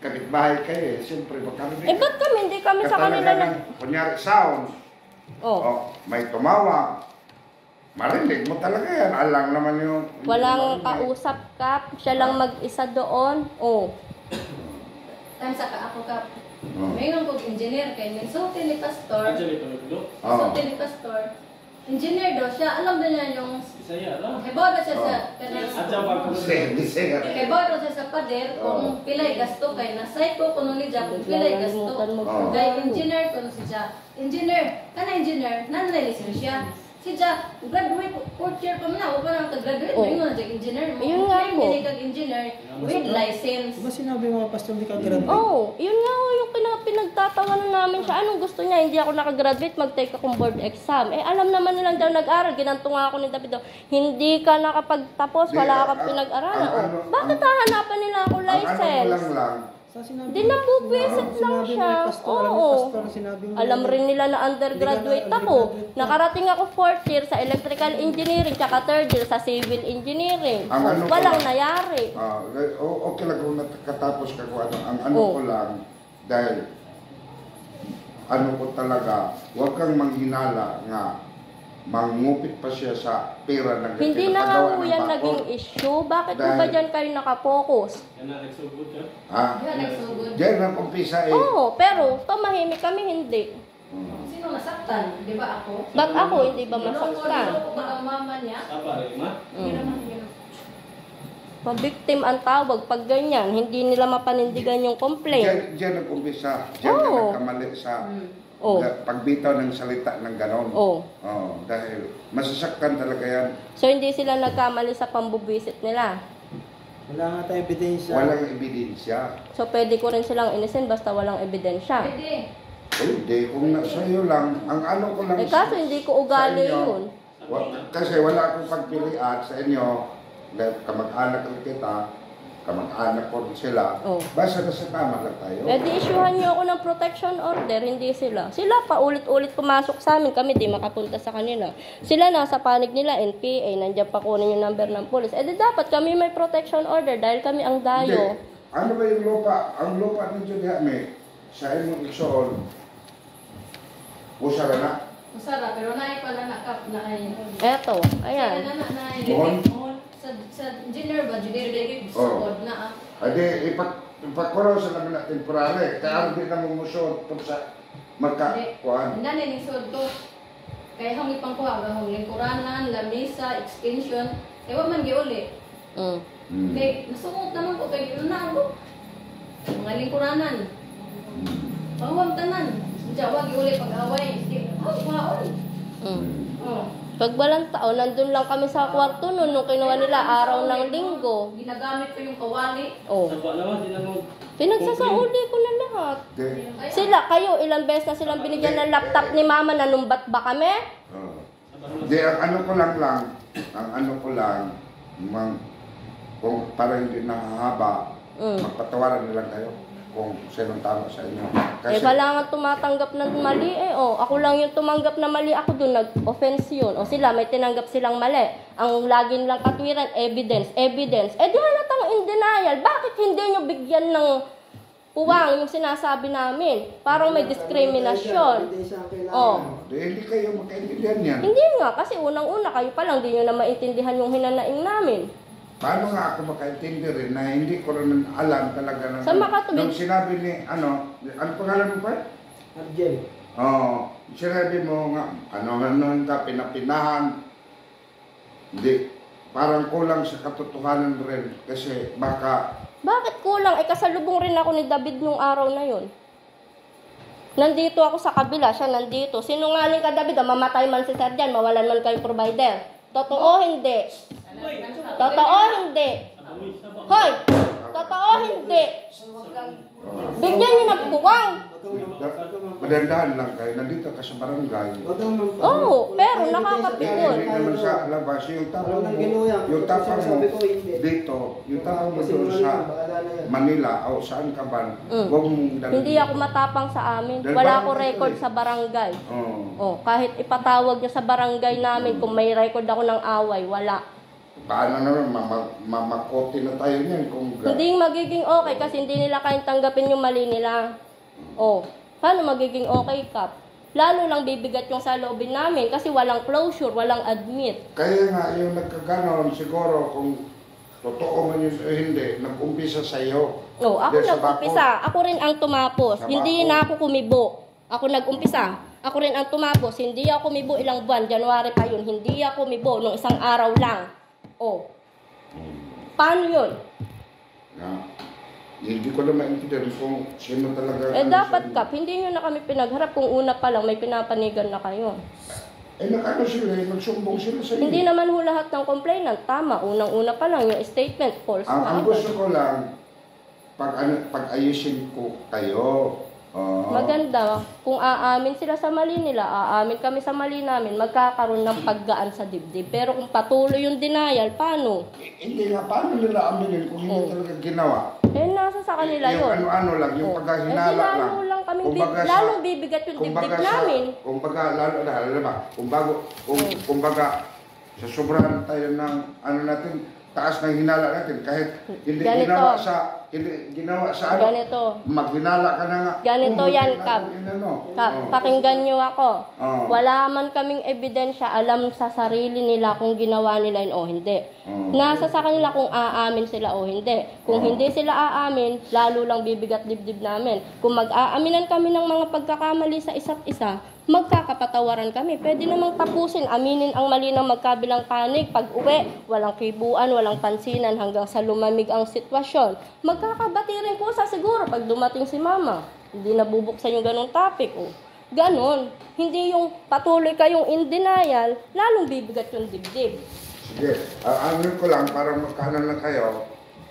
Kapitbahay kayo siyempre magkarinig. Ba't kami? Hindi kami sa kanila na... Kunyari sound. May tumawa. Marinig mo talaga yan. Alang naman yung... Walang kausap, Kap. Siya lang mag-isa doon. nasaktan sa ka ako ka. Oh. Mayroon kong engineer kay minsulti ni pastor. Actually, pamagdo. Oh. Minsulti ni pastor. Engineer daw siya. Alam na niya yung Isaya lang. Kaibaw na siya sa At siya pag Sige. kaibaw daw siya sa pader kung pilay gasto kay nasay ko kuno ni Jack kung pilay gasto. Oh. Kay engineer kuno si Jack. Engineer, engineer, nanay lisensya. Si Jack, graduate, fourth year pa man ako, parang ka-graduate, Oh. may nga Jack engineer mo. Yun nga May po. kag engineer with license. Diba sinabi mo pastor di ka graduate? Oh, yun nga ho, yung pinagtatawanan namin siya. Anong gusto niya? Hindi ako nakagraduate, mag-take akong board exam. Eh, alam naman nilang daw nag-aral. Ginanto nga ako ni David daw, hindi ka nakapagtapos, wala ka pang pinag-aralan. Oh, bakit hahanapan nila ako Ang ano ko license? lang, Hindi na bubisit lang siya. Oo. Alam rin nila na undergraduate ako. Nakarating ako 4th year sa electrical engineering, tsaka 3rd year sa civil engineering. Ang ano Walang ko- nayari. okay lang kung nakatapos ka kung ano. Ang ano Oh. ko lang, dahil ano ko talaga, huwag kang manghinala nga mangupit pa siya sa pera ng Hindi na nga pinapagawa ho ng yan bako. naging issue. Bakit po ba Dahil- dyan kayo nakapokus? yan na nagsugod ka. Ha? Diba nagsugod? Diyan ang umpisa eh. Oo, pero tumahimik kami hindi. Sino nasaktan? Di ba ako? Ba't ako hindi ba masaktan? Niloko ba ang mama niya? Apa, Rima? Hindi naman yun. Pa-victim ang tawag pag ganyan. Hindi nila mapanindigan yung complaint. Diyan ang umpisa. Diyan ka Oo. nagkamali sa Oh. pagbitaw ng salita ng ganon. Oh. Dahil masasaktan talaga yan. So hindi sila nagkamali sa pambubisit nila. Wala nga tayong ebidensya. Walang ebidensya. So pwede ko rin silang inisin basta walang ebidensya. Pwede. Hindi, kung nasa iyo lang, ang ano ko lang Eh kaso hindi ko ugali sa inyo, yun. Kasi wala akong pagpilian sa inyo, dahil kamag-anak lang kita, kamag-anak ko rin sila, Oh. basta nasa tama lang tayo. Eh di issuehan nyo ako ng protection order, hindi sila. Sila pa ulit-ulit pumasok sa amin, kami di makapunta sa kanila. Sila nasa panig nila, NPA, nandiyan pa kunin yung number ng police. Eh di dapat kami may protection order dahil kami ang dayo. Hindi. Ano ba yung lupa? Ang lupa ninyo diha may sa inyong isool, usara na. Masarap, pero naay pala nakap na ay. Eto, ayan. Mohon. Sa engineer ba, engineer Oh. sukod na ah. Adi, ipakuraw sa namin na temporary, kaya hindi na mumusod pag sa magkakuan. Hindi na nisod ko. Kaya hong ipangkuha, hong lingkuranan, lamisa, extension. Ewa man giuli. Mm. Kay, nasuot naman ko, kay ginunaan ko. Mga lingkuranan. Pangawag tanan. Jawa, giuli pag-away. Waon. Mm. Oh. Pag walang taon, nandun lang kami sa kwarto nun, nung kinuha nila araw ng linggo. Ginagamit ko yung kawali. Oh. Saba naman, di na mo. Pinagsasauli ko na lahat. Di, Sila, kayo, ilang beses na silang binigyan ng laptop ni mama, nanumbat ba kami? di, ang ano ko lang, kung para hindi nakahaba, magpatawaran nilang kayo kung sinong tama sa inyo. Eh, wala nga tumatanggap ng mali eh. Oh, ako lang yung tumanggap na mali. Ako doon, nag-offense yun. O sila, may tinanggap silang mali. Ang lagi nilang katwiran, evidence. Eh, di halatang in denial. Bakit hindi nyo bigyan ng puwang yung sinasabi namin? Parang may discrimination. Oh. Di, hindi kayo magkaintindihan yan. Hindi nga, kasi unang-una, kayo pa lang, di nyo na maintindihan yung hinanaing namin. Paano nga ako makaintindi rin na hindi ko rin alam talaga na Sa makatubig. nung sinabi ni, ano pangalan mo pa? RJ. Sinabi mo nga, ano ka, pinapinahan. Hindi, parang kulang sa katotohanan rin kasi baka, Bakit kulang? Eh, kasalubong rin ako ni David nung araw na yun. Nandito ako sa kabila, siya nandito. Sinungaling ka, David, mamatay man si Sir Jan, mawalan man kayo provider. Totoo, hindi. Totoo, hindi. Hoy! Totoo, hindi. Bigyan niyo ng puwang. madandahan lang kayo, nandito ka sa barangay. Oo, pero nakakapikon. Hindi naman sa labas, yung tapang Walang mo, ginuya. yung tapang mo Sabi ko, hindi. dito, yung tapang mo Kasi doon wala sa yan, bakala yan. Manila o saan ka ba, Mm. huwag mong dalhin. Hindi ako matapang sa amin. Dahil Wala barangay ako record to eh. sa barangay. Oo. Oh, kahit ipatawag niyo sa barangay namin kung may record ako ng away, wala. Paano naman, mamakote na tayo niyan kung Hindi magiging okay kasi hindi nila kayang tanggapin yung mali nila. Oh, paano magiging okay, Kap? Lalo lang bibigat yung saloobin namin kasi walang closure, walang admit. Kaya nga, yung nagkaganon, siguro kung totoo man yun o hindi, nag-umpisa sa iyo. Oh, ako Dahil sa nag-umpisa. Ako rin ang tumapos. Sa Hindi bako. na ako kumibo. Ako nag-umpisa. Ako rin ang tumapos. Hindi ako kumibo ilang buwan. January pa yun. Hindi ako kumibo nung isang araw lang. Oh. Paano yun? Na, hindi ko na maintindihan kung sino talaga. Eh ano dapat sa inyo. Kap, hindi nyo na kami pinagharap kung una pa lang may pinapanigan na kayo. Eh, nakano sila, nagsumbong sila sa inyo. Hindi naman ho lahat ng complainant. Tama, unang-una pa lang yung statement, false Ang na. gusto ko lang, pag-ayusin ko kayo. Maganda, kung aamin sila sa mali nila, aamin kami sa mali namin, magkakaroon ng paggaan sa dibdib. Pero kung patuloy yung denial, paano? Hindi nga, paano nila aminin kung hindi talaga ginawa? Eh, nasa sa kanila Yung yun. ano-ano lang, yung pagkahinala lang. lalo lang kami, Kumbaga sa- lalong bibigat yung dibdib kumbaga namin. Kumbaga, lalo na, alam ba, kumbaga, sa sobrahan tayo ng, ano natin, taas ng hinala natin, kahit hindi Ganito. ginawa sa ano, Ganito. maghinala ka na nga. Ganito yan, Kap. Kap, Pakinggan nyo ako. Oo. Wala man kaming ebidensya, alam sa sarili nila kung ginawa nila yun o hindi. Oo. Nasa sa kanila kung aamin sila o hindi. Kung Oo. hindi sila aamin, lalo lang bibigat dibdib namin. Kung mag-aaminan kami ng mga pagkakamali sa isa't isa, magkakapatawaran kami. Pwede namang tapusin, aminin ang mali ng magkabilang panig. Pag uwi, walang kibuan, walang pansinan hanggang sa lumamig ang sitwasyon. Magkakabati rin po sa siguro pag dumating si mama. Hindi nabubuksan yung ganong topic. Oh. Ganon. Hindi yung patuloy kayong in denial, lalong bibigat yung dibdib. Sige, ano ko lang, parang magkaanan lang kayo,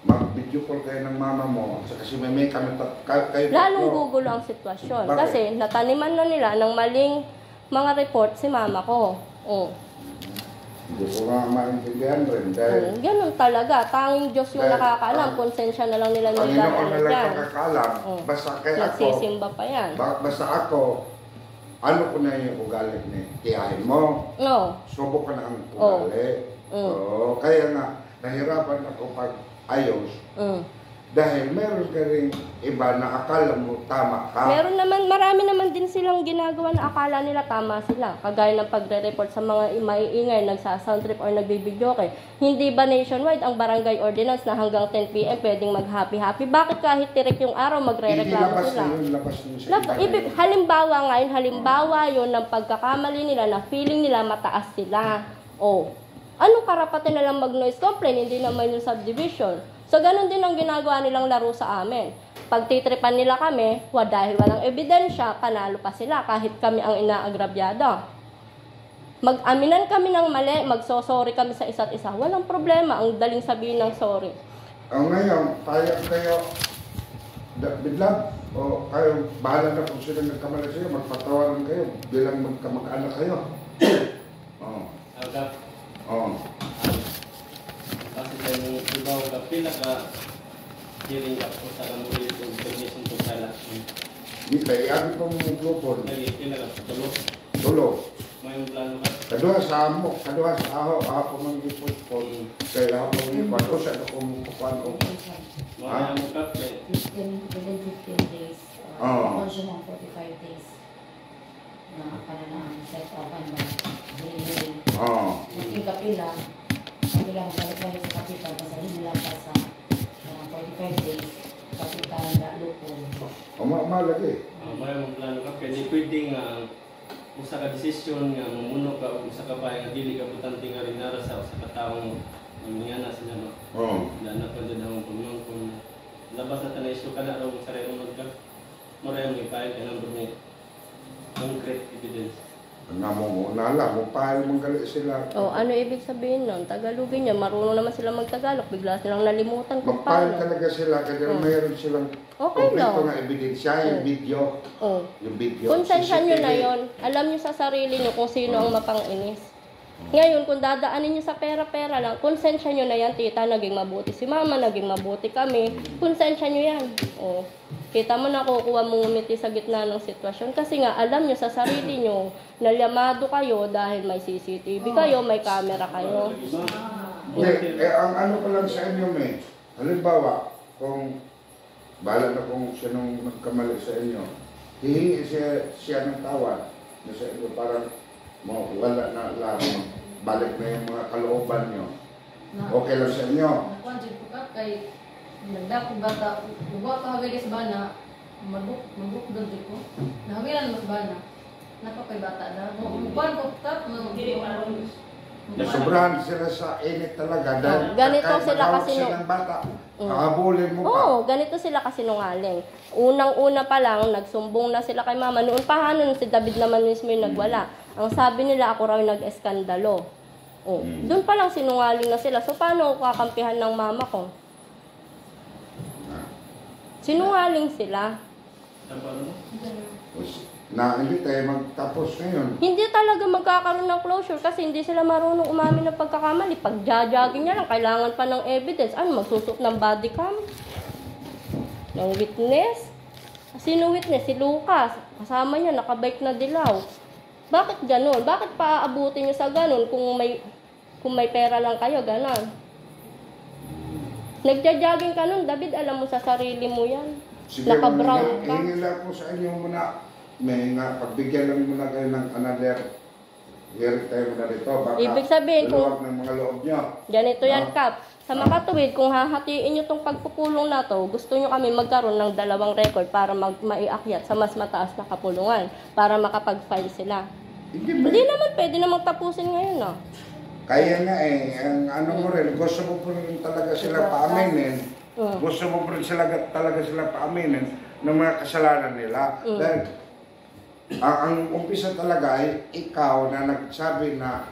mag-video call kayo ng mama mo, kasi may kami kayo. Lalong gugulo ang sitwasyon. Bakit? Kasi nataniman na nila ng maling mga report si mama ko. Oh. Hindi ko nga maintindihan rin, dahil Ganun talaga. Tanging Diyos yung Dahil, nakakaalam. Konsensya na lang nila Panginoon nila na lang dyan. nakakaalam, basta kaya ako, Nagsisimba pa yan. basta ako, ano ko na yung ugali ni tiyahin mo, No. subok ka na ang Oh. ugali. Mm. Oo, kaya nga, nahirapan ako pag ayos, Mm. dahil meron ka rin iba na akala mo tama ka. Meron naman, marami naman din silang ginagawa na akala nila tama sila. Kagaya ng pagre-report sa mga maiingay, nagsa-sound trip or nagbibidyoke. Hindi ba nationwide ang barangay ordinance na hanggang 10 p.m. pwedeng mag-happy-happy? Bakit kahit tirik yung araw, Hindi magre-reklamo labas sila? na yun, labas na yun sa internet. Halimbawa ngayon, halimbawa yun ng pagkakamali nila na feeling nila mataas sila. O, anong karapatan na lang mag-noise complaint? Hindi naman yung subdivision. So, ganun din ang ginagawa nilang laro sa amin. Pag titripan nila kami, dahil walang ebidensya, panalo pa sila kahit kami ang inaagrabyado. Mag-aminan kami ng mali, magsosorry kami sa isa't isa. Walang problema, ang daling sabihin ng sorry. Ngayon, payag kayo, biglang, o kayo, bahala na kung sila nagkamali sa'yo, magpatawaran kayo, bilang magkamag-anak kayo. Oo. Agap, Oo. kasi sa yung ibaw ka, pila ka hearing ka po sa kamuli kung permission to sa lahat. Di tayo, ano pong grupon? Lagi, pila ka sa tulo. Tulo. May plano ka. Kaduha sa amo, kaduha sa ako mang ipon ko, kaya ako mang ipon ko, sa ako mong kukuhan ko. Mga mo ka, kaya 15 days. Oo. Consume ang 45 days. Na kanang set of ano, hearing. Oo. Yung kapila, kapila balik-balik sa kapital, pasahin nila pa sa 45 days, kapital na lupon. Malagi. may mong plano ka, kaya di pwedeng usa ka desisyon nga mamuno ka o usa ka pa nga dili ka butante nga rin nara sa usa ka taong mangingana sila no. Oo. Dana pa dyan ang pagmang kung labas na tanay isyo ka na raw sa rin ka. Maray mo ipahit ka ng ni concrete evidence. Namumuna lang, mapahal mong gali sila. Ano ibig sabihin nun? Tagalogin niya, marunong naman sila magtagalog, bigla silang nalimutan kung Mapahal paano. talaga sila, kasi mayroon silang Okay kompleto lang. na ebidensya, yung video. Yung video. Konsensya nyo na CCTV. yon. Alam nyo sa sarili nyo kung sino ang mapanginis. Ngayon, kung dadaanin nyo sa pera-pera lang, konsensya nyo na yan, tita, naging mabuti si mama, naging mabuti kami. Konsensya nyo yan. Kita mo na kukuha mong umiti sa gitna ng sitwasyon. Kasi nga, alam nyo sa sarili nyo, nalyamado kayo dahil may CCTV kayo, may camera kayo. Ang ano ko lang sa inyo, may, halimbawa, kung bahala na kung sinong nagkamali sa inyo, hihingi siya ng tawad na sa inyo, parang wala na lang, balik na yung mga kalooban nyo. Okay lang sa inyo. Nakuha dyan po ka kay Nagdako bata, uwa ka hagay sa bana, maguk doon ko. Nahawilan mas bana. Napakay bata na. Buwan ko tap, Nasobrahan sila sa init talaga dahil ganito kahit sila matawag kasi silang bata, kakabulin mo pa. Oo, ganito sila kasi nungaling. Unang-una pa lang, nagsumbong na sila kay mama. Noon pa nung si David naman mismo yung nagwala. Ang sabi nila, ako raw yung nag-eskandalo. Oh, doon pa lang sinungaling na sila. So, paano ako kakampihan ng mama ko? Sinungaling sila. Na hindi tayo magtapos ngayon. Hindi talaga magkakaroon ng closure kasi hindi sila marunong umamin ng pagkakamali. Pag jajagin niya lang, kailangan pa ng evidence. Ano, magsusok ng body cam? Ng witness? Sino witness? Si Lucas. Kasama niya, nakabike na dilaw. Bakit ganun? Bakit paaabutin niyo sa ganun kung may pera lang kayo, ganon? Nagja-jogging ka nun, David, alam mo sa sarili mo yan. Naka-brown ka. Hingin lang po sa inyo muna. May nga, pagbigyan lang muna kayo ng another hearing tayo muna dito. Baka Ibig sabihin kung maluwag ng mga loob nyo. ganito yan, Kap. Sa makatuwid, kung hahatiin nyo tong pagpupulong na to, gusto nyo kami magkaroon ng 2 record para maiakyat sa mas mataas na kapulungan para makapag-file sila. Hindi naman pwede na magtapusin ngayon, no? Kaya nga ang ano mo rin, gusto mo po rin talaga sila paaminin. Gusto mo po rin talaga sila paaminin ng mga kasalanan nila. Dahil ang umpisa talaga ay ikaw na nagsabi na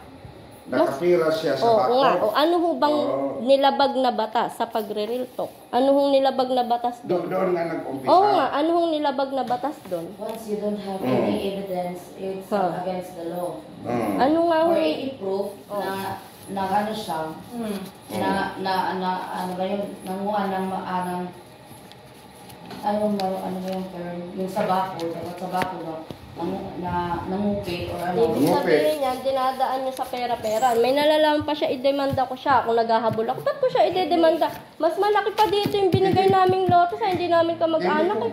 nakapira siya sa bako. O ano ho bang nilabag na batas sa pagre-real talk? Ano hong nilabag na batas doon? Doon nga nag-umpisa. Oo nga, ano hong nilabag na batas doon? Once you don't have any evidence, it's against the law. Ano nga ho? Or any proof na ano siya, ano ba yun, nanguha ng ano ba yung term, yung sabako, dapat sabako na nangupi or ano. Ibig sabihin yan, dinadaan niya sa pera-pera. May nalalaman pa siya, idemanda ko siya kung naghahabol ako. Ba't ko siya idedemanda? Mas malaki pa dito yung binigay naming loto sa hindi namin kamag-anak.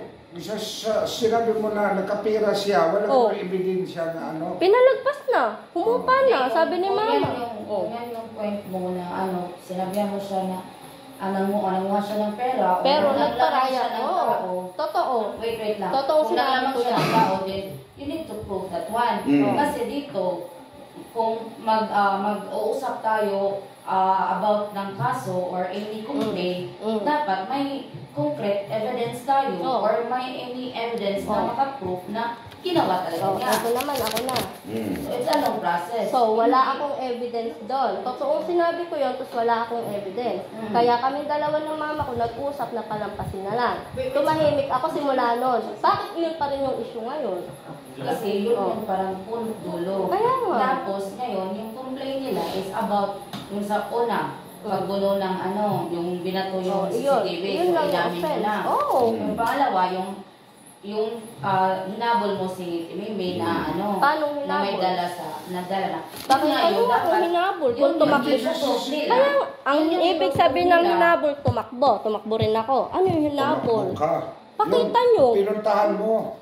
Sinabi mo na nakapira siya, wala ko ebidensya na ano. Pinalagpas na, humupa na, sabi ni mama. Yan yung point mo na ano, sinabihan mo siya na nanguha siya ng pera. Pero o nagparaya, ng tao. Totoo. Wait lang. Totoo Kung sinabi nalaman ko siya yan. ng tao, then you need to prove that one. Kasi dito, kung mag-uusap tayo about ng kaso or any complaint, dapat may concrete evidence tayo or may any evidence na makaproof na ginawa talaga niya. Ako na. So, it's a long process. So, wala akong evidence doon. Totoong sinabi ko yun, tapos wala akong evidence. Kaya kami dalawa ng mama ko nag-usap na palampasin na lang. Tumahimik ako simula noon. Bakit yun pa rin yung issue ngayon? Kasi yun yung parang punot dulo. Kaya nga. Tapos ngayon, yung complaint nila is about yung sa una, paggulo ng yung binato yung CCTV. Yun lang yung inamin offense. nila. Oo. Yung pangalawa, yung hinabol mo si Mimi na Paano na may hinabol? nadala na. Bakit ano ako hinabol? Kung tumakbo. Kaya ang ibig sabihin ng hinabol, tumakbo rin ako. Ano yung hinabol? Pakita nyo. Pinuntahan mo.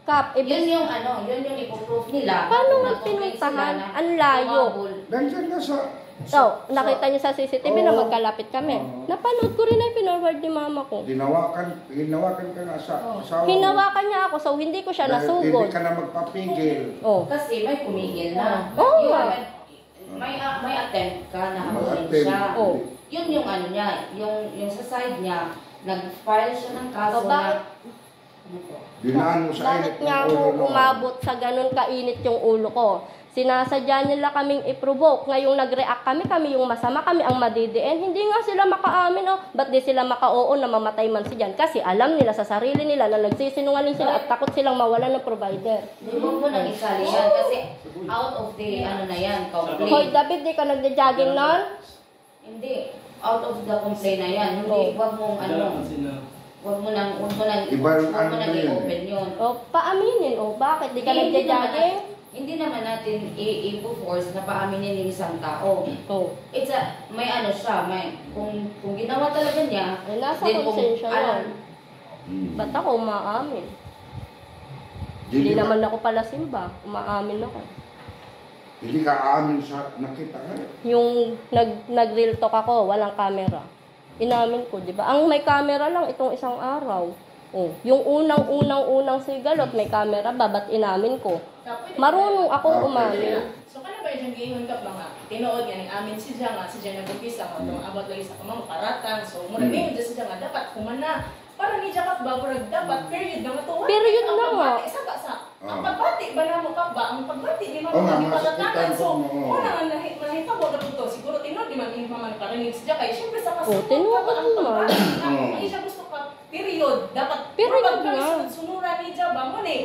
Kap, Yun yung ipoproof nila. Paano na mo complaint sila pinuntahan? na Ang layo. humabol. Nandiyan na sa... So, nakita niyo sa CCTV na magkalapit kami. Napanood ko rin na pinorward ni mama ko. Hinawakan ka na sa asawa mo. Hinawakan niya ako, so hindi ko siya Dahil nasugod. Hindi ka na magpapigil. Kasi may kumigil na. Oo You nga. haven't- may attempt ka na habulin Mag-attempt. siya. Oh. Yun yung niya, yung sa side niya, nag-file siya ng kaso O, bakit? Dinaan mo sa Bakit init ng nga ulo ako mo. umabot sa ganun kainit yung ulo ko? Sinasadya nila kaming i-provoke. Ngayong nag-react kami yung masama, kami ang madidiin. Hindi nga sila makaamin, ba't di sila maka-oo na mamatay man si Jan? Kasi alam nila sa sarili nila na nagsisinungaling sila at takot silang mawalan ng provider. Hindi mo nang isali yan kasi out of the na yan, Hoy, complaint. David, di ka nagja-jogging nun? Hindi. Out of the complaint na yan. Hindi, wag mong wag mo nang Ibang i-open yun. O, paaminin. O, bakit? Di ka Hindi nagja-jogging? Hindi naman natin i-force na paaminin yung isang tao. O. It's may siya, kung ginawa talaga niya, Eh, nasa then kung konsensya yan. Ba't ako umaamin? Hindi naman ako pala simba. Umaamin ako. Hindi ka aamin sa nakita ka. Yung nag-real talk ako, walang camera. Inamin ko, di ba? Ang may camera lang itong isang araw. Oh, yung unang sigalot, may camera ba? Ba't inamin ko? Marunong akong umamin. So, kaya ba yung giingon ka ba nga? Tinood nga, nag-amin siya nga, siya nag-umpisa, abot lagi sa kamang paratang. So, muna ngayon dyan siya nga, dapat kumana. Para ni Jacob ba, dapat period nga matuwa. Period na nga. Isa ba sa, ang pagbati ba na mo ka ba? Ang pagbati, di man Oo nga, mo palatanan. masakitan So, ko mo. muna nga, nahitabo na po to. Siguro, tinod, di man man karinig siya. Kaya, syempre sa kasama, tinod ang naman. pagbati. Ang siya gusto ka, period. Dapat, Period nga. Sunura ni Jacob, mo ni.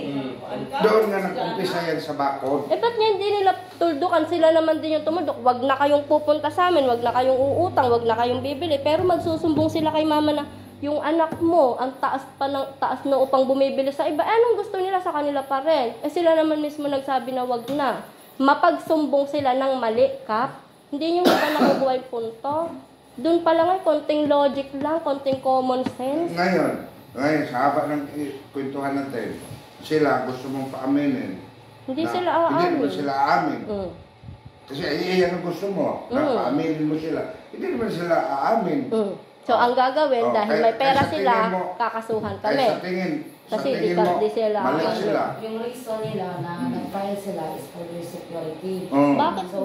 Doon nga nag-umpisa yan sa bakod. Eh, ba't nga hindi nila tuldukan? Sila naman din yung tumundok. Wag na kayong pupunta sa amin, wag na kayong uutang, wag na kayong bibili. Pero magsusumbong sila kay mama na, yung anak mo, ang taas na upang bumibili sa iba. Anong gusto nila sa kanila pa rin? Eh, sila naman mismo nagsabi na wag na. Mapagsumbong sila ng mali, Kap. Hindi nyo ba nakukuha yung punto? Doon pa lang ay konting logic lang, konting common sense. Ngayon, sa haba ng kwentuhan natin, sila gusto mong paaminin. Hindi na sila Hindi aamin. naman sila aamin. Kasi yan ang gusto mo, na paaminin mo sila. Hindi naman sila aamin. So, ang gagawin, dahil may pera sa sila, tingin mo- kakasuhan Kaya kami. sa Kasi tingin mo, di sila mali aamin. sila. Yung reason nila na nag-file sila is for their security.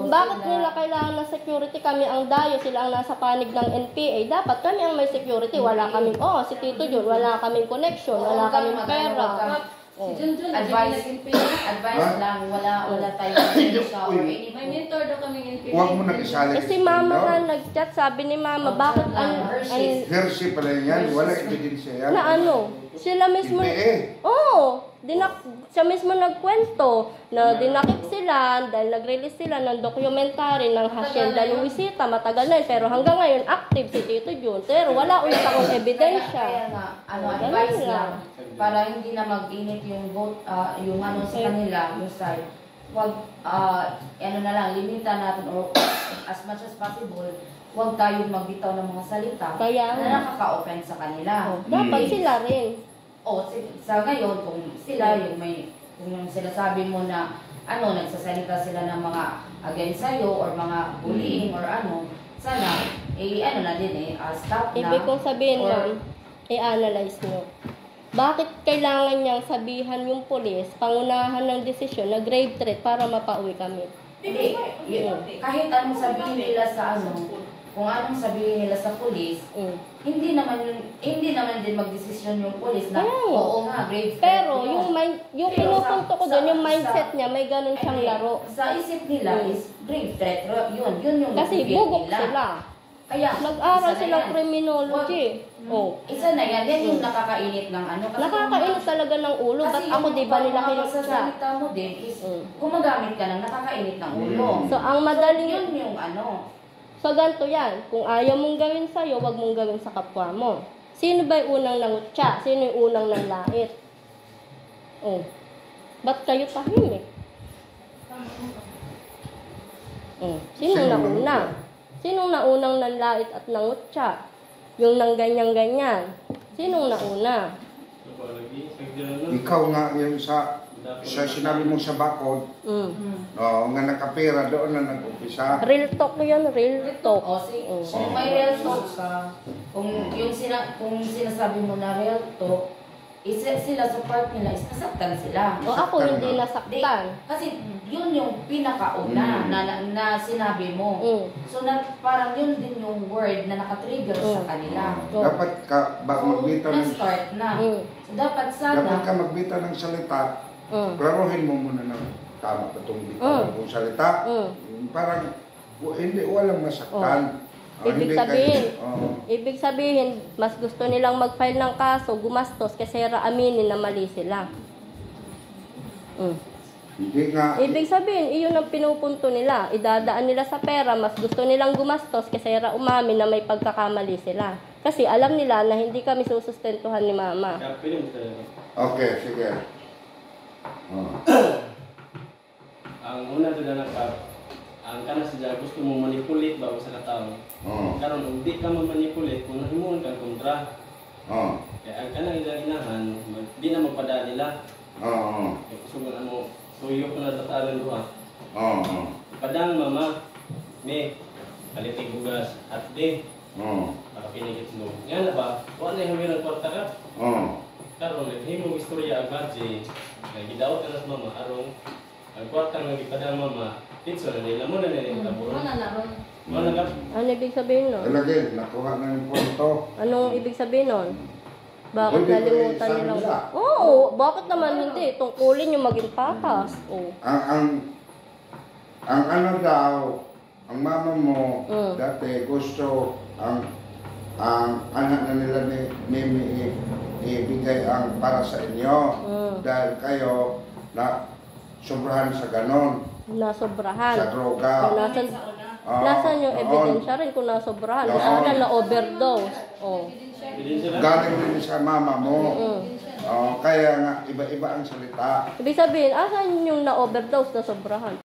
Bakit nila kailangan ng security? Kami ang dayo, sila ang nasa panig ng NPA. Dapat kami ang may security. Wala kaming, si Tito Jun, wala kaming connection, wala kaming pera. Advice lang, wala tayong siya or May anything. mentor daw kami in Huwag mo nang isali. Eh si mama nga nag-chat, sabi ni mama, bakit Hershey pala yan, wala ebidensya yan. na ano? Sila mismo, siya mismo nagkwento na dinakip sila dahil nag-release sila ng documentary ng Hacienda Luisita. Matagal na yun, pero hanggang ngayon active si Tito Jun. Pero wala ulit akong ebidensya. Kaya nga, advice lang, para hindi na mag-init yung vote, yung sa kanila, yung side. Wag, na lang, limitan natin or as much as possible, huwag tayong magbitaw ng mga salita Kaya na nakaka-offend sa kanila. Dapat sila rin. Sa ngayon, kung sila kung yung sinasabi mo na nagsasalita sila ng mga against sa'yo or mga bullying or sana, stop na. Ibig kong sabihin lang, i-analyze nyo. Bakit kailangan niyang sabihan yung polis, pangunahan ng desisyon na grave threat para mapauwi kami? Hindi. Kahit anong sabihin nila sa kung anong sabihin nila sa polis, hindi naman din magdesisyon yung polis na oo nga, grave threat. Pero yung pinupunto ko doon, yung mindset niya, may ganun siyang laro. Sa isip nila is grave threat. Yun yung Kasi bigyan bugok nila. sila. Kaya, Nag-aral isa na silang yan. criminology. Isa na yan. Yan yung nakakainit ng Kasi Nakakainit talaga ng ulo. Ba't ako di ba nila kinutsa? Pagsasalita mo din is gumagamit ka ng nakakainit ng ulo. So, ang madaling Yun yung So, ganito yan. Kung ayaw mong gawin sa'yo, wag mong gawin sa kapwa mo. Sino ba yung unang nangutya? Sino yung unang nanlait? Ba't kayo tahimik? Sino nauna? Sinong naunang nanlait at nangutya? Yung nang ganyan-ganyan. Sinong nauna? Ikaw nga yung sa sinabi mo sa bakod, nga nakapera doon na nag-umpisa. Real talk yun, real talk. Kung may real talk ka, kung sinasabi mo na real talk, sila sa part nila is nasaktan sila. O ako hindi nasaktan. Kasi yun yung pinakauna na sinabi mo. So parang yun din yung word na nakatrigger sa kanila. Dapat ka magbitaw ng Na-start na. So dapat dapat ka magbitaw ng salita. Klaruhin mo muna ng tama pa itong bitaw ng salita. Parang walang masaktan. Ibig sabihin, mas gusto nilang mag-file ng kaso, gumastos, kasi aminin na mali sila. Ibig sabihin, iyon ang pinupunto nila. Idadaan nila sa pera, mas gusto nilang gumastos, kasi umamin na may pagkakamali sila. Kasi alam nila na hindi kami susustentuhan ni mama. Okay, sige. Ang una doon na ang kanas siya gusto mo manipulate ba sa katao. Karon hindi ka manipulate kung himuon kang kontra. Kaya ang kanang inahan, di na magpada nila. Sugon mo, suyo ko na tatalan duha. Padang mama, me kalitig bugas at de. nakapinigit mo. Nga na ba, wala na yung ng kwarta ka? Karon naghimong istorya ang badge, gidaot ka na sa mama, arong ang kwarta nga gipadang mama, pitso na nila mo na nila taburon. Mana na ron. Mana ka? Ano ibig sabihin nun? Talagay, nakuha na yung punto. Anong ibig sabihin nun? Bakit Pwede ko nalimutan sabi nilang... nila. Oo, bakit naman hindi? Tungkulin yung maging patas. Oo. Ang ano daw, ang mama mo, dati gusto ang anak na nila ni Mimi ibigay ang para sa inyo. Dahil kayo na sobrahan sa ganon, Nasobrahan. sa droga. Kung nasan yung ebidensya rin kung nasobrahan. Sana na-overdose. Oh. Galing din sa mama mo. Kaya nga, iba-iba ang salita. Ibig sabihin, asan yung na-overdose, nasobrahan?